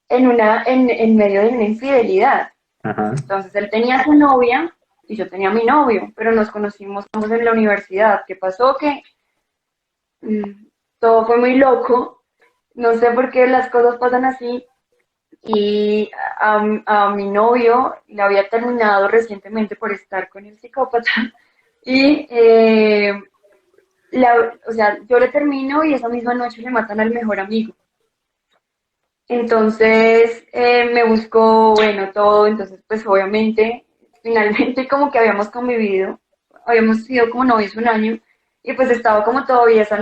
en medio de una infidelidad. Ajá. Entonces él tenía su novia y yo tenía mi novio, pero nos conocimos ambos en la universidad. ¿Qué pasó? Que todo fue muy loco. No sé por qué las cosas pasan así. Y a mi novio le había terminado recientemente por estar con el psicópata. Y, o sea, yo le termino y esa misma noche le matan al mejor amigo. Entonces me buscó, bueno, todo. Entonces, pues obviamente, finalmente como que habíamos convivido, habíamos sido como novios un año. Y pues estaba como todavía esa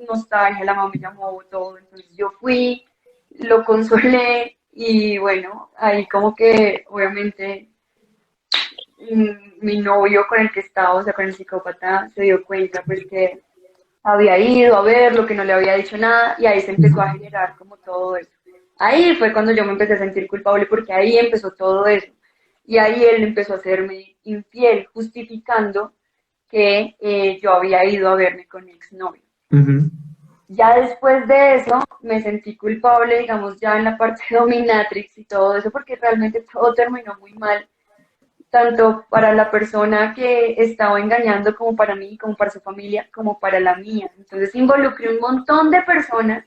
nostalgia, la mamá me llamó, todo. Entonces yo fui, lo consolé y bueno, ahí como que obviamente mi novio con el que estaba, o sea, con el psicópata, se dio cuenta pues que había ido a verlo, que no le había dicho nada, y ahí se empezó a generar como todo eso. Ahí fue cuando yo me empecé a sentir culpable, porque ahí empezó todo eso. Y ahí él empezó a hacerme infiel, justificando que yo había ido a verme con mi exnovio. Ujú. Ya después de eso me sentí culpable, digamos, ya en la parte dominatrix y todo eso, porque realmente todo terminó muy mal, tanto para la persona que estaba engañando como para mí, como para su familia, como para la mía. Entonces involucré un montón de personas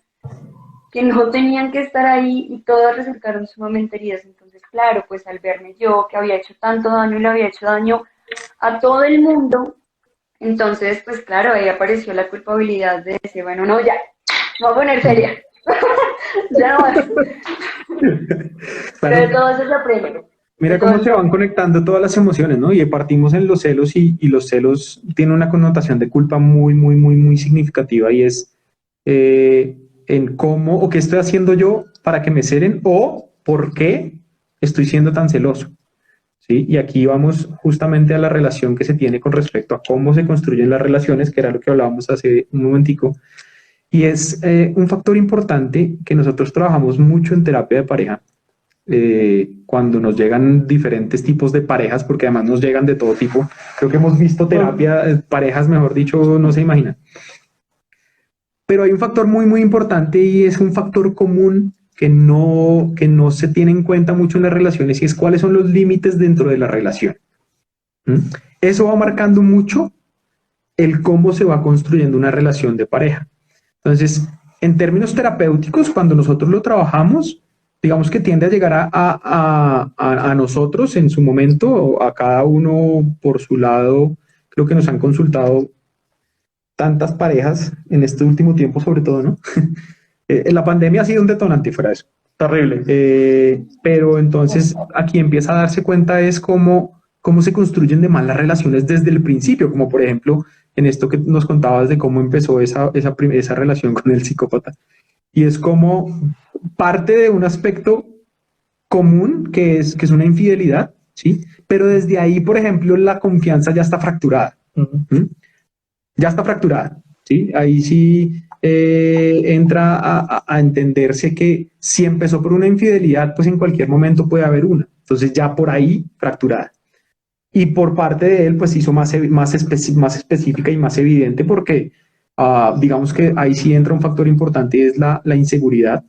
que no tenían que estar ahí y todas resultaron sumamente heridas. Entonces, claro, pues al verme yo que había hecho tanto daño y le había hecho daño a todo el mundo, entonces, pues claro, ahí apareció la culpabilidad de decir, bueno, no, ya, me voy a poner seria. Ya no más. Pero de Claro. todo eso se aprende. De Mira todo cómo eso se se van aprende. conectando todas las emociones, ¿no? Y partimos en los celos y los celos tienen una connotación de culpa muy, muy, muy, muy significativa y es eh, en cómo o qué estoy haciendo yo para que me celen o por qué estoy siendo tan celoso, ¿sí? Y aquí vamos justamente a la relación que se tiene con respecto a cómo se construyen las relaciones, que era lo que hablábamos hace un momentico, y es un factor importante que nosotros trabajamos mucho en terapia de pareja cuando nos llegan diferentes tipos de parejas, porque además nos llegan de todo tipo. Creo que hemos visto terapia, parejas, mejor dicho, no se imaginan. Pero hay un factor muy, muy importante y es un factor común que no se tiene en cuenta mucho en las relaciones y es cuáles son los límites dentro de la relación. ¿Mm? Eso va marcando mucho el cómo se va construyendo una relación de pareja. Entonces, en términos terapéuticos, cuando nosotros lo trabajamos, digamos que tiende a llegar a nosotros en su momento, a cada uno por su lado. Creo que nos han consultado tantas parejas en este último tiempo, sobre todo, ¿no? La pandemia ha sido un detonante fuera de eso. Terrible. Pero entonces aquí empieza a darse cuenta es cómo se construyen de mal las relaciones desde el principio, como por ejemplo en esto que nos contabas de cómo empezó esa relación con el psicópata. Y es como parte de un aspecto común que es una infidelidad, ¿sí? Pero desde ahí, por ejemplo, la confianza ya está fracturada. ¿Mm? Ya está fracturada, ¿sí? Ahí sí entra a entenderse que si empezó por una infidelidad, pues en cualquier momento puede haber una. Entonces ya por ahí fracturada. y por parte de él, pues hizo más específica y más evidente porque digamos que ahí sí entra un factor importante y es la inseguridad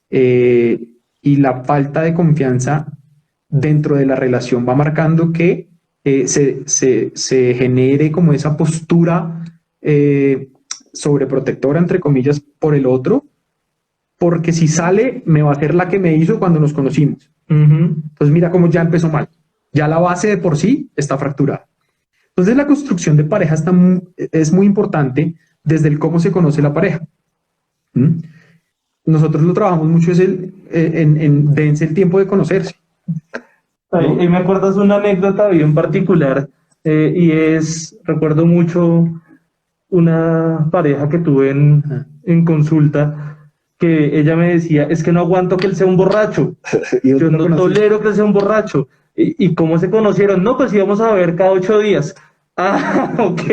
y la falta de confianza dentro de la relación va marcando que se genere como esa postura sobreprotectora, entre comillas, por el otro, porque si sale, me va a hacer la que me hizo cuando nos conocimos. Entonces, mira cómo ya empezó mal. Ya la base de por sí está fracturada. Entonces, la construcción de pareja es muy importante desde el cómo se conoce la pareja. ¿Mm? Nosotros lo trabajamos mucho dense el tiempo de conocerse. ¿No? Y me acuerdas una anécdota bien particular, recuerdo mucho una pareja que tuve en consulta, que ella me decía, es que no aguanto que él sea un borracho, yo no tolero que él sea un borracho. ¿Y cómo se conocieron? No, pues íbamos a ver cada 8 días. Ah, ok.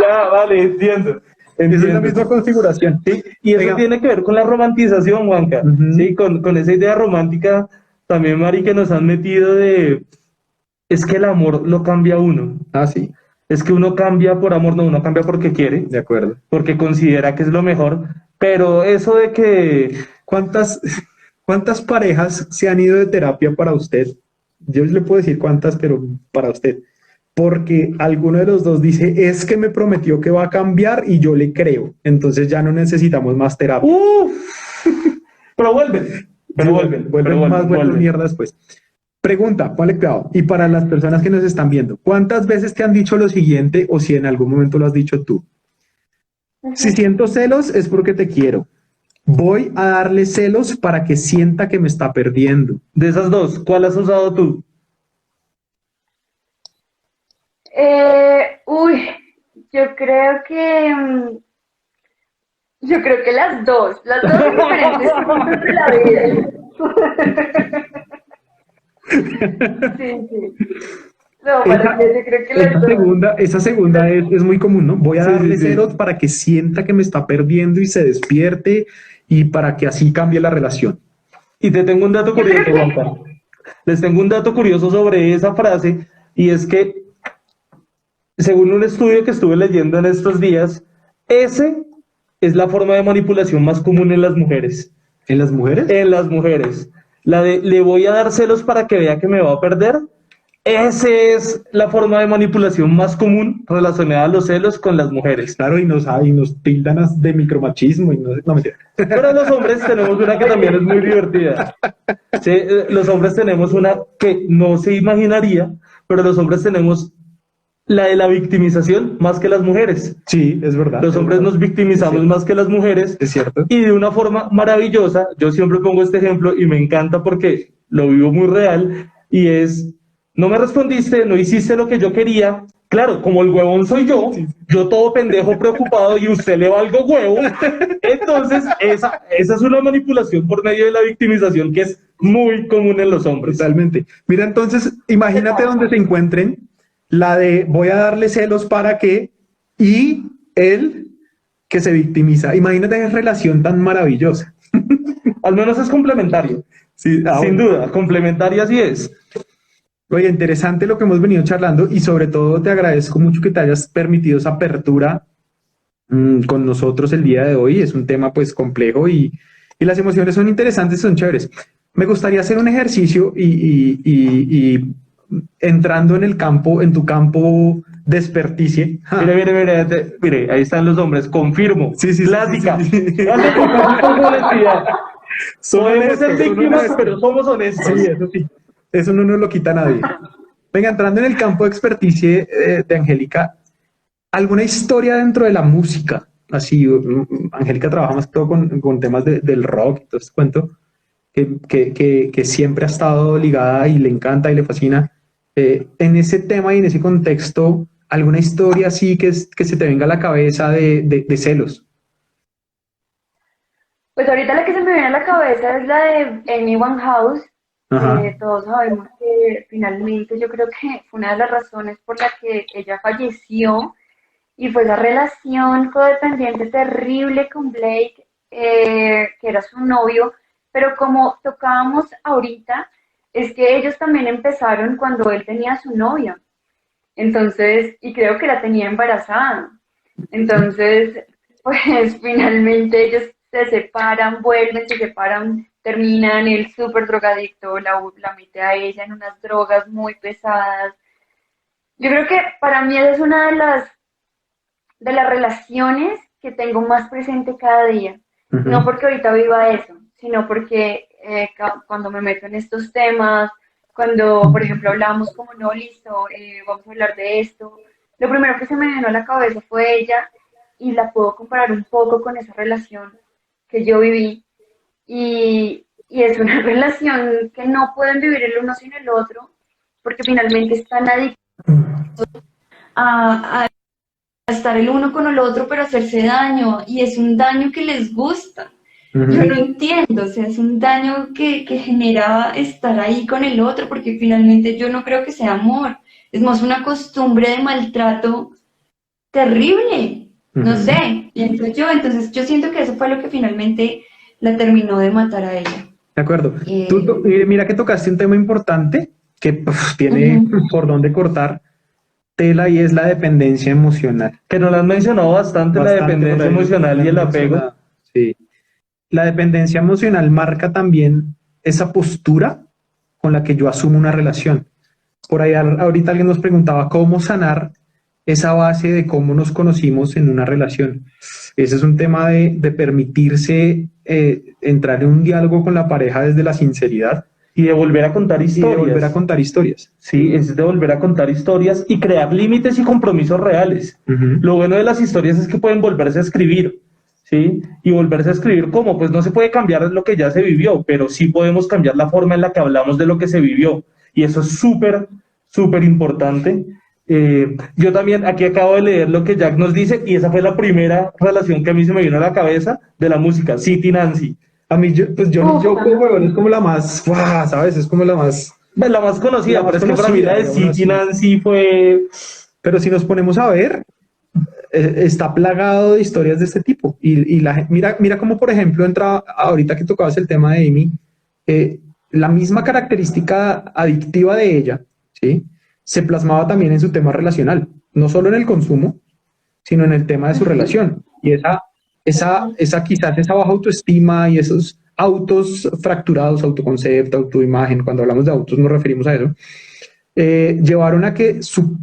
Ya, vale, entiendo. Esa es la misma configuración. Sí, y eso tiene que ver con la romantización, Juanca. Sí, con esa idea romántica también, Mari, que nos han metido es que el amor lo cambia uno. Ah, sí. Es que uno cambia por amor, no, uno cambia porque quiere. De acuerdo. Porque considera que es lo mejor. Pero eso de que... ¿Cuántas parejas se han ido de terapia para usted? Yo le puedo decir cuántas, pero para usted. Porque alguno de los dos dice, es que me prometió que va a cambiar y yo le creo. Entonces ya no necesitamos más terapia. Pero vuelven. Vuelven mierda después. Pregunta, ponle cuidado. Y para las personas que nos están viendo, ¿cuántas veces te han dicho lo siguiente o si en algún momento lo has dicho tú? Si siento celos es porque te quiero. Voy a darle celos para que sienta que me está perdiendo. De esas dos, ¿cuál has usado tú? Yo creo que las dos en diferentes puntos de la vida. Sí. No, yo creo que las dos. Esa segunda es muy común, ¿no? Voy a darle celos para que sienta que me está perdiendo y se despierte y para que así cambie la relación. Y te tengo un dato curioso, Juanpa. Les tengo un dato curioso sobre esa frase y es que según un estudio que estuve leyendo en estos días, ese es la forma de manipulación más común en las mujeres. ¿En las mujeres? En las mujeres. La de le voy a dar celos para que vea que me va a perder. Esa es la forma de manipulación más común relacionada a los celos con las mujeres. Claro, y nos tildan de micromachismo y no me Pero los hombres tenemos una que también es muy divertida. Sí, los hombres tenemos una que no se imaginaría, pero los hombres tenemos la de la victimización más que las mujeres. Sí, es verdad. Los hombres nos victimizamos más que las mujeres. Es cierto. Y de una forma maravillosa, yo siempre pongo este ejemplo y me encanta porque lo vivo muy real, y es, no me respondiste, no hiciste lo que yo quería. Claro, como el huevón soy yo todo pendejo preocupado y usted le valgo huevo. Entonces, esa es una manipulación por medio de la victimización que es muy común en los hombres. Totalmente. Mira, entonces, imagínate donde se encuentren la de voy a darle celos para que, y él que se victimiza. Imagínate esa relación tan maravillosa. Al menos es complementario. Sí, sin duda, complementaria sí es. Oye, interesante lo que hemos venido charlando y sobre todo te agradezco mucho que te hayas permitido esa apertura con nosotros el día de hoy. Es un tema pues complejo y las emociones son interesantes, son chéveres. Me gustaría hacer un ejercicio y entrando en tu campo de experticie. Mire, ahí están los hombres, confirmo. Sí, clásica. Sí. Podemos ser víctimas, pero somos honestos. Sí, eso sí. Eso no nos lo quita nadie. Venga, entrando en el campo de experticie de Angélica, ¿alguna historia dentro de la música? Así, Angélica trabaja más que todo con temas del rock y todo este cuento, que siempre ha estado ligada y le encanta y le fascina. En ese tema y en ese contexto, ¿alguna historia así que se te venga a la cabeza de celos? Pues ahorita la que se me viene a la cabeza es la de Amy Winehouse. Todos sabemos que finalmente yo creo que fue una de las razones por la que ella falleció y fue esa relación codependiente terrible con Blake, que era su novio, pero como tocábamos ahorita, es que ellos también empezaron cuando él tenía a su novia. Entonces, y creo que la tenía embarazada. Entonces, pues finalmente ellos se separan, vuelven, se separan, terminan, el súper drogadicto la mete a ella en unas drogas muy pesadas. Yo creo que para mí esa es una de las relaciones que tengo más presente cada día. No Ujú. porque ahorita viva eso, sino porque cuando me meto en estos temas, cuando, por ejemplo, hablamos como, no, listo, vamos a hablar de esto, lo primero que se me vino a la cabeza fue ella y la puedo comparar un poco con esa relación que yo viví y es una relación que no pueden vivir el uno sin el otro porque finalmente están adictos a estar el uno con el otro, pero hacerse daño, y es un daño que les gusta. Yo no Ujú. entiendo, o sea, es un daño que genera estar ahí con el otro, porque finalmente yo no creo que sea amor, es más una costumbre de maltrato terrible, no Ujú. sé, pienso yo, entonces yo siento que eso fue lo que finalmente la terminó de matar a ella. De acuerdo. Eh, Mira que tocaste un tema importante que tiene Ujú. por dónde cortar tela y es la dependencia emocional. Que nos lo han mencionado bastante, la Bastante por dependencia ahí emocional me y han el apego. mencionado. Sí. La dependencia emocional marca también esa postura con la que yo asumo una relación. Por ahí ahorita alguien nos preguntaba cómo sanar esa base de cómo nos conocimos en una relación. Ese es un tema de permitirse entrar en un diálogo con la pareja desde la sinceridad Y de volver a contar y de volver a historias. contar historias. Sí, es de volver a contar historias y crear límites y compromisos reales. Ujú. Lo bueno de las historias es que pueden volverse a escribir, ¿sí? Y volverse a escribir cómo, pues no se puede cambiar lo que ya se vivió, pero sí podemos cambiar la forma en la que hablamos de lo que se vivió. Y eso es súper, súper importante. Yo también aquí acabo de leer lo que Jack nos dice y esa fue la primera relación que a mí se me vino a la cabeza de la música, City Nancy. A mí, yo como Uf, huevón es como la más, ¡guau! ¿Sabes? Es como Pues, la más la conocida, pero más es que para mí la conocida, de digámoslo City así. Nancy fue... Pero si nos ponemos a ver, está plagado de historias de este tipo. Mira cómo, por ejemplo, entra ahorita que tocabas el tema de Amy, eh, la misma característica adictiva de ella, ¿sí? Se plasmaba también en su tema relacional, no solo en el consumo, sino en el tema de su ujú, relación. Y esa quizás esa baja autoestima y esos autos fracturados, autoconcepto, autoimagen, cuando hablamos de autos nos referimos a eso, llevaron a que su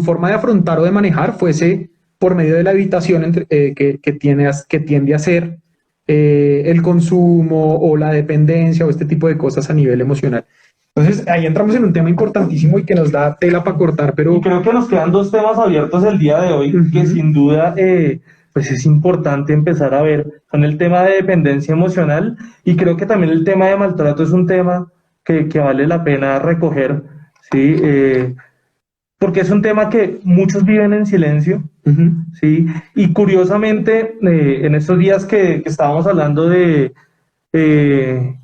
forma de afrontar o de manejar fuese por medio de la evitación que tiende a ser el consumo o la dependencia o este tipo de cosas a nivel emocional. Entonces ahí entramos en un tema importantísimo y que nos da tela para cortar, Y pero creo que nos quedan dos temas abiertos el día de hoy que ujú, sin duda pues es importante empezar a ver. Son el tema de dependencia emocional y creo que también el tema de maltrato es un tema que vale la pena recoger, ¿sí? Porque es un tema que muchos viven en silencio, ujú, ¿sí? Y curiosamente, en estos días que estábamos hablando de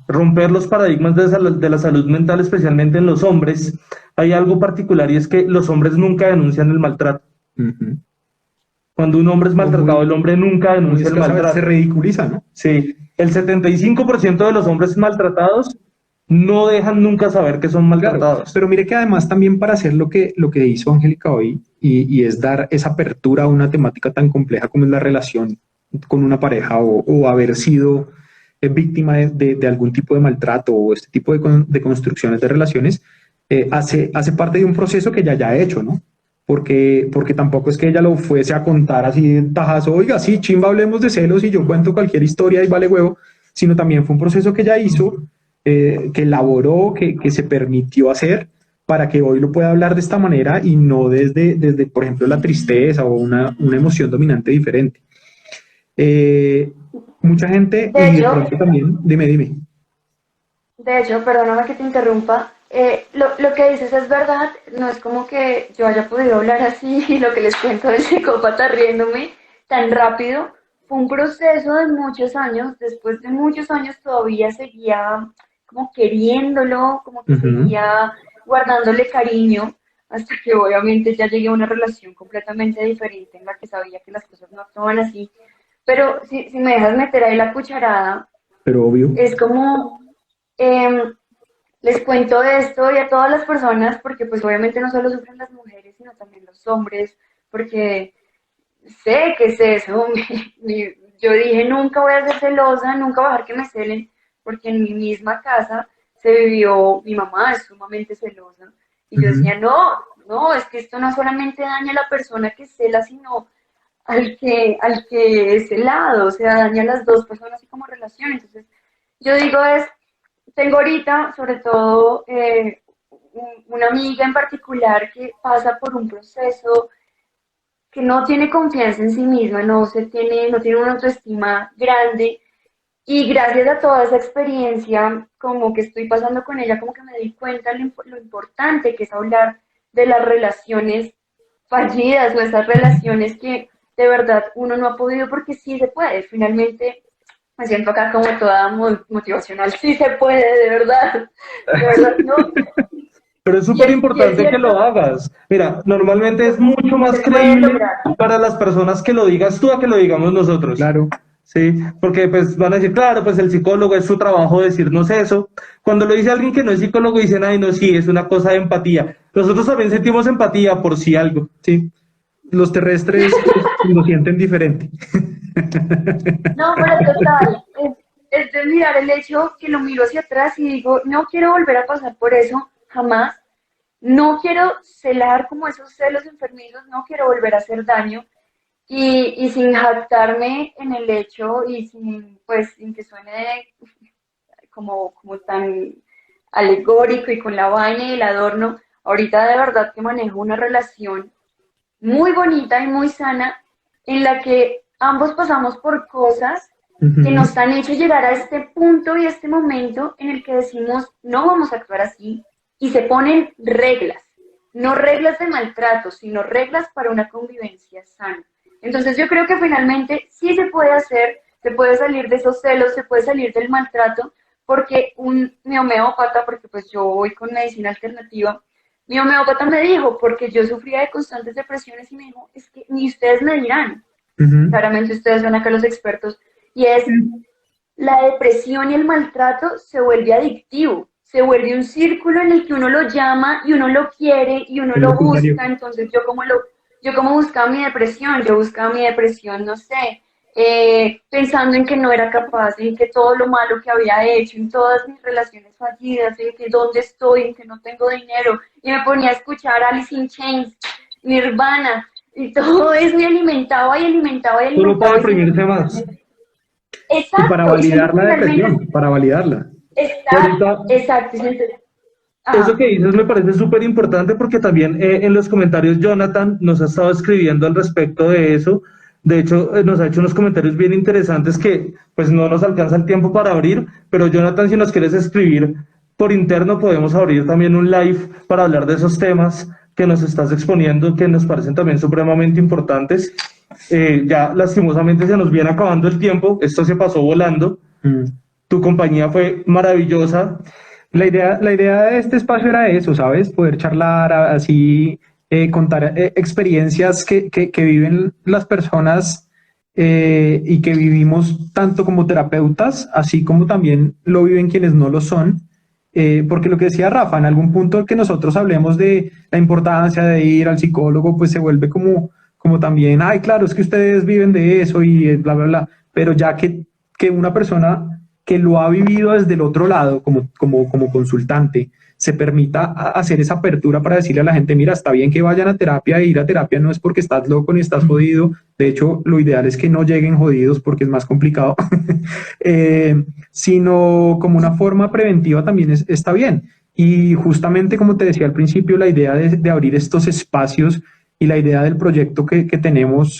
romper los paradigmas de la salud mental, especialmente en los hombres, hay algo particular y es que los hombres nunca denuncian el maltrato. ujú. Cuando un hombre es O maltratado, el hombre nunca muy denuncia el escasamente se maltrato. ridiculiza, ¿no? Sí, el 75% de los hombres maltratados no dejan nunca saber que son Claro, maltratados. pero mire que además también para hacer lo que hizo Angélica hoy y es dar esa apertura a una temática tan compleja como es la relación con una pareja o haber sido víctima de algún tipo de maltrato o este tipo de construcciones de relaciones, hace parte de un proceso que ya ha hecho, ¿no? Porque tampoco es que ella lo fuese a contar así de tajazo, oiga, sí, chimba, hablemos de celos y yo cuento cualquier historia y vale huevo, sino también fue un proceso que ella hizo, que elaboró, que se permitió hacer para que hoy lo pueda hablar de esta manera y no desde por ejemplo, la tristeza o una emoción dominante diferente. Eh, Mucha gente, de y de hecho, pronto también, dime. De hecho, perdóname que te interrumpa, lo que dices es verdad, no es como que yo haya podido hablar así y lo que les cuento del psicópata riéndome tan rápido, fue un proceso de muchos años, después de muchos años todavía seguía como queriéndolo, como que Ujú. seguía guardándole cariño, hasta que obviamente ya llegué a una relación completamente diferente en la que sabía que las cosas no actuaban así, pero si me dejas meter ahí la cucharada, Pero obvio. es como... em, les cuento esto y a todas las personas, porque pues obviamente no solo sufren las mujeres, sino también los hombres, porque sé que es eso. Yo dije, nunca voy a ser celosa, nunca voy a dejar que me celen, porque en mi misma casa se vivió, mi mamá es sumamente celosa, y yo Ujú. decía, no, no, es que esto no solamente daña a la persona que cela, sino al que es celado, o sea, daña a las dos personas así como relación. Entonces, yo digo tengo ahorita, sobre todo, una amiga en particular que pasa por un proceso que no tiene confianza en sí misma, no tiene una autoestima grande, y gracias a toda esa experiencia, como que estoy pasando con ella, como que me di cuenta lo importante que es hablar de las relaciones fallidas o esas relaciones que de verdad uno no ha podido, porque sí se puede. Finalmente me siento acá como toda motivacional, sí se puede, de verdad, no. Pero es Y súper es importante que cierto, lo hagas. Mira, normalmente es mucho más se puede creíble lograr. para las personas que lo digas tú a que lo digamos nosotros. Claro. Sí, porque pues van a decir, claro, pues el psicólogo es su trabajo decirnos eso. Cuando lo dice alguien que no es psicólogo, dicen, ay, no, sí, es una cosa de empatía. Nosotros también sentimos empatía por si algo. Sí, los terrestres pues, lo sienten diferente. No, pero total, es de mirar el hecho que lo miro hacia atrás y digo, no quiero volver a pasar por eso, jamás. No quiero celar como esos celos enfermizos, no quiero volver a hacer daño, y sin jactarme en el hecho y sin, pues, sin que suene como tan alegórico y con la vaina y el adorno. Ahorita de verdad que manejo una relación muy bonita y muy sana, en la que ambos pasamos por cosas que Ujú. nos han hecho llegar a este punto y este momento en el que decimos, no vamos a actuar así, y se ponen reglas, no reglas de maltrato, sino reglas para una convivencia sana. Entonces yo creo que finalmente sí se puede hacer, se puede salir de esos celos, se puede salir del maltrato, porque mi homeópata, porque pues yo voy con medicina alternativa, mi homeópata me dijo, porque yo sufría de constantes depresiones, y me dijo, es que ni ustedes me dirán, Ujú. claramente ustedes son acá los expertos, y es, la depresión y el maltrato se vuelve adictivo, se vuelve un círculo en el que uno lo llama y uno lo quiere y uno Es lo necesario. busca. Entonces yo como buscaba mi depresión, yo buscaba mi depresión, no sé, pensando en que no era capaz, en que todo lo malo que había hecho, en todas mis relaciones fallidas, en que dónde estoy, en que no tengo dinero, y me ponía a escuchar Alice in Chains, Nirvana, y todo eso, y alimentaba y alimentaba y Solo para alimentaba, y siento que deprimirse más. finalmente, Y para exacto, y siento validar que la finalmente, depresión, para validarla. Y ahorita, exacto, exacto, y siento, eso ajá, que dices me parece súper importante porque también en los comentarios Jonathan nos ha estado escribiendo al respecto de eso. De hecho, nos ha hecho unos comentarios bien interesantes que pues no nos alcanza el tiempo para abrir, pero Jonathan, si nos quieres escribir por interno, podemos abrir también un live para hablar de esos temas que nos estás exponiendo, que nos parecen también supremamente importantes. Ya lastimosamente se nos viene acabando el tiempo, esto se pasó volando, Mm. tu compañía fue maravillosa. La idea de este espacio era eso, ¿sabes? Poder charlar, así, contar experiencias que viven las personas y que vivimos tanto como terapeutas, así como también lo viven quienes no lo son. Porque lo que decía Rafa, en algún punto que nosotros hablemos de la importancia de ir al psicólogo, pues se vuelve como también, ay, claro, es que ustedes viven de eso y bla, bla, bla. Pero ya que una persona que lo ha vivido desde el otro lado, como consultante, se permita hacer esa apertura para decirle a la gente, mira, está bien que vayan a terapia, e ir a terapia no es porque estás loco ni estás jodido, de hecho, lo ideal es que no lleguen jodidos porque es más complicado, sino como una forma preventiva también está bien. Y justamente como te decía al principio, la idea de abrir estos espacios y la idea del proyecto que tenemos,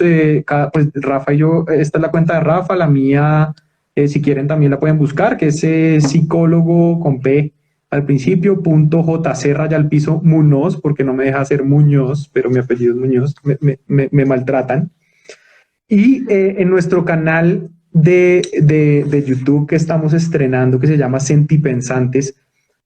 pues Rafa y yo, esta es la cuenta de Rafa, la mía, si quieren también la pueden buscar, que es psicólogo con P al principio, punto JC raya al piso Munoz, porque no me deja hacer Muñoz, pero mi apellido es Muñoz, me maltratan. Y en nuestro canal de YouTube que estamos estrenando, que se llama Sentipensantes,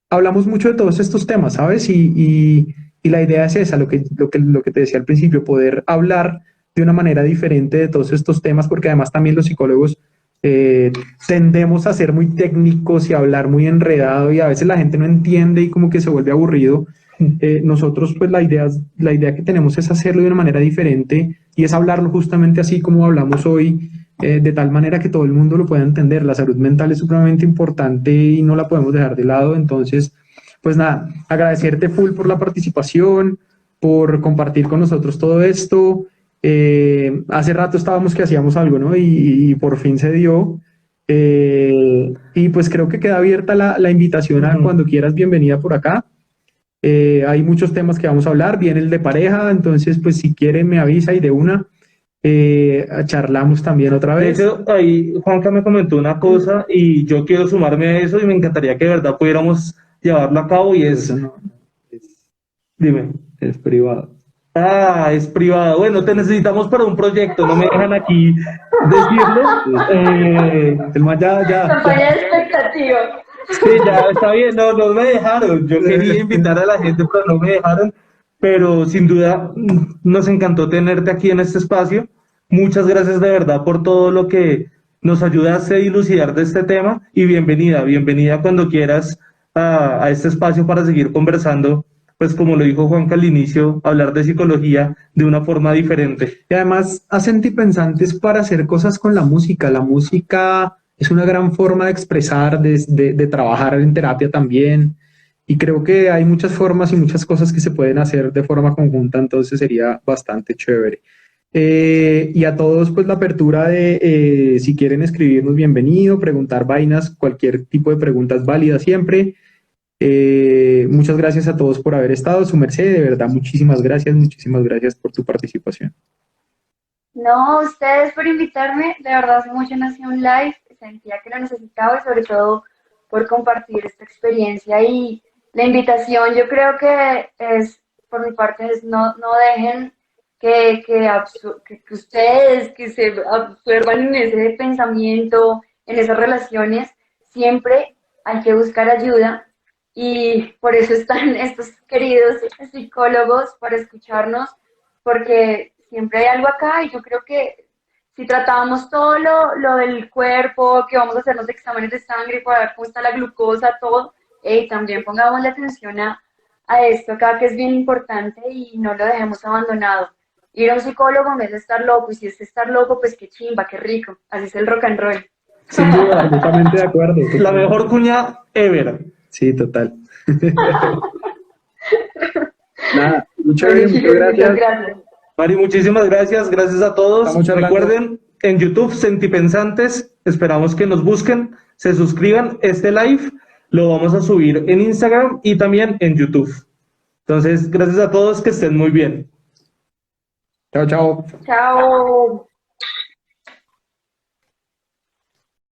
hablamos mucho de todos estos temas, ¿sabes? Y la idea es esa, lo que te decía al principio, poder hablar de una manera diferente de todos estos temas, porque además también los psicólogos tendemos a ser muy técnicos y a hablar muy enredado y a veces la gente no entiende y como que se vuelve aburrido. Nosotros pues la idea que tenemos es hacerlo de una manera diferente y es hablarlo justamente así como hablamos hoy, de tal manera que todo el mundo lo pueda entender. La salud mental es supremamente importante y no la podemos dejar de lado. Entonces, pues nada, agradecerte full por la participación, por compartir con nosotros todo esto. Hace rato estábamos que hacíamos algo, ¿no? Y por fin se dio. Y pues creo que queda abierta la invitación a cuando quieras, bienvenida por acá. Hay muchos temas que vamos a hablar, viene el de pareja, entonces pues si quiere me avisa y de una charlamos también otra De vez. hecho, ahí Juanca me comentó una cosa y yo quiero sumarme a eso y me encantaría que de verdad pudiéramos llevarlo a cabo y Eso es, no, dime. es privado. Ah, es privado. Bueno, te necesitamos para un proyecto, no me dejan aquí decirlo. El man ya. Campaña de expectativa. Sí, ya está bien, no, no me dejaron. Yo quería invitar a la gente, pero no me dejaron. Pero sin duda nos encantó tenerte aquí en este espacio. Muchas gracias de verdad por todo lo que nos ayudaste a dilucidar de este tema y bienvenida, bienvenida cuando quieras a este espacio para seguir conversando, pues como lo dijo Juanca al inicio, hablar de psicología de una forma diferente. Y además hacen pensantes para hacer cosas con la música. La música es una gran forma de expresar, de trabajar en terapia también. Y creo que hay muchas formas y muchas cosas que se pueden hacer de forma conjunta, entonces sería bastante chévere. Y a todos, pues la apertura de si quieren escribirnos, bienvenido, preguntar vainas, cualquier tipo de pregunta es válida siempre. Muchas gracias a todos por haber estado. Su merced, de verdad, muchísimas gracias por tu participación. No, ustedes por invitarme, de verdad hace mucho no hacía un live, sentía que lo necesitaba y sobre todo por compartir esta experiencia y la invitación yo creo que es, por mi parte, es no dejen que ustedes que se absorban en ese pensamiento, en esas relaciones, siempre hay que buscar ayuda y por eso están estos queridos psicólogos para escucharnos, porque siempre hay algo acá y yo creo que si tratábamos todo lo del cuerpo, que vamos a hacernos exámenes de sangre para ver cómo está la glucosa, todo, también pongamos la atención a esto acá que es bien importante y no lo dejemos abandonado. Ir a un psicólogo no es estar loco, y si es estar loco, pues qué chimba, qué rico. Así es el rock and roll. Sin duda, totalmente de acuerdo. La mejor cuña ever. Sí, total. Nada, muchas gracias. Mari, muchísimas gracias. Gracias a todos. Recuerden, en YouTube, Sentipensantes, esperamos que nos busquen, se suscriban. Este live lo vamos a subir en Instagram y también en YouTube. Entonces, gracias a todos, que estén muy bien. Chao, chao. Chao.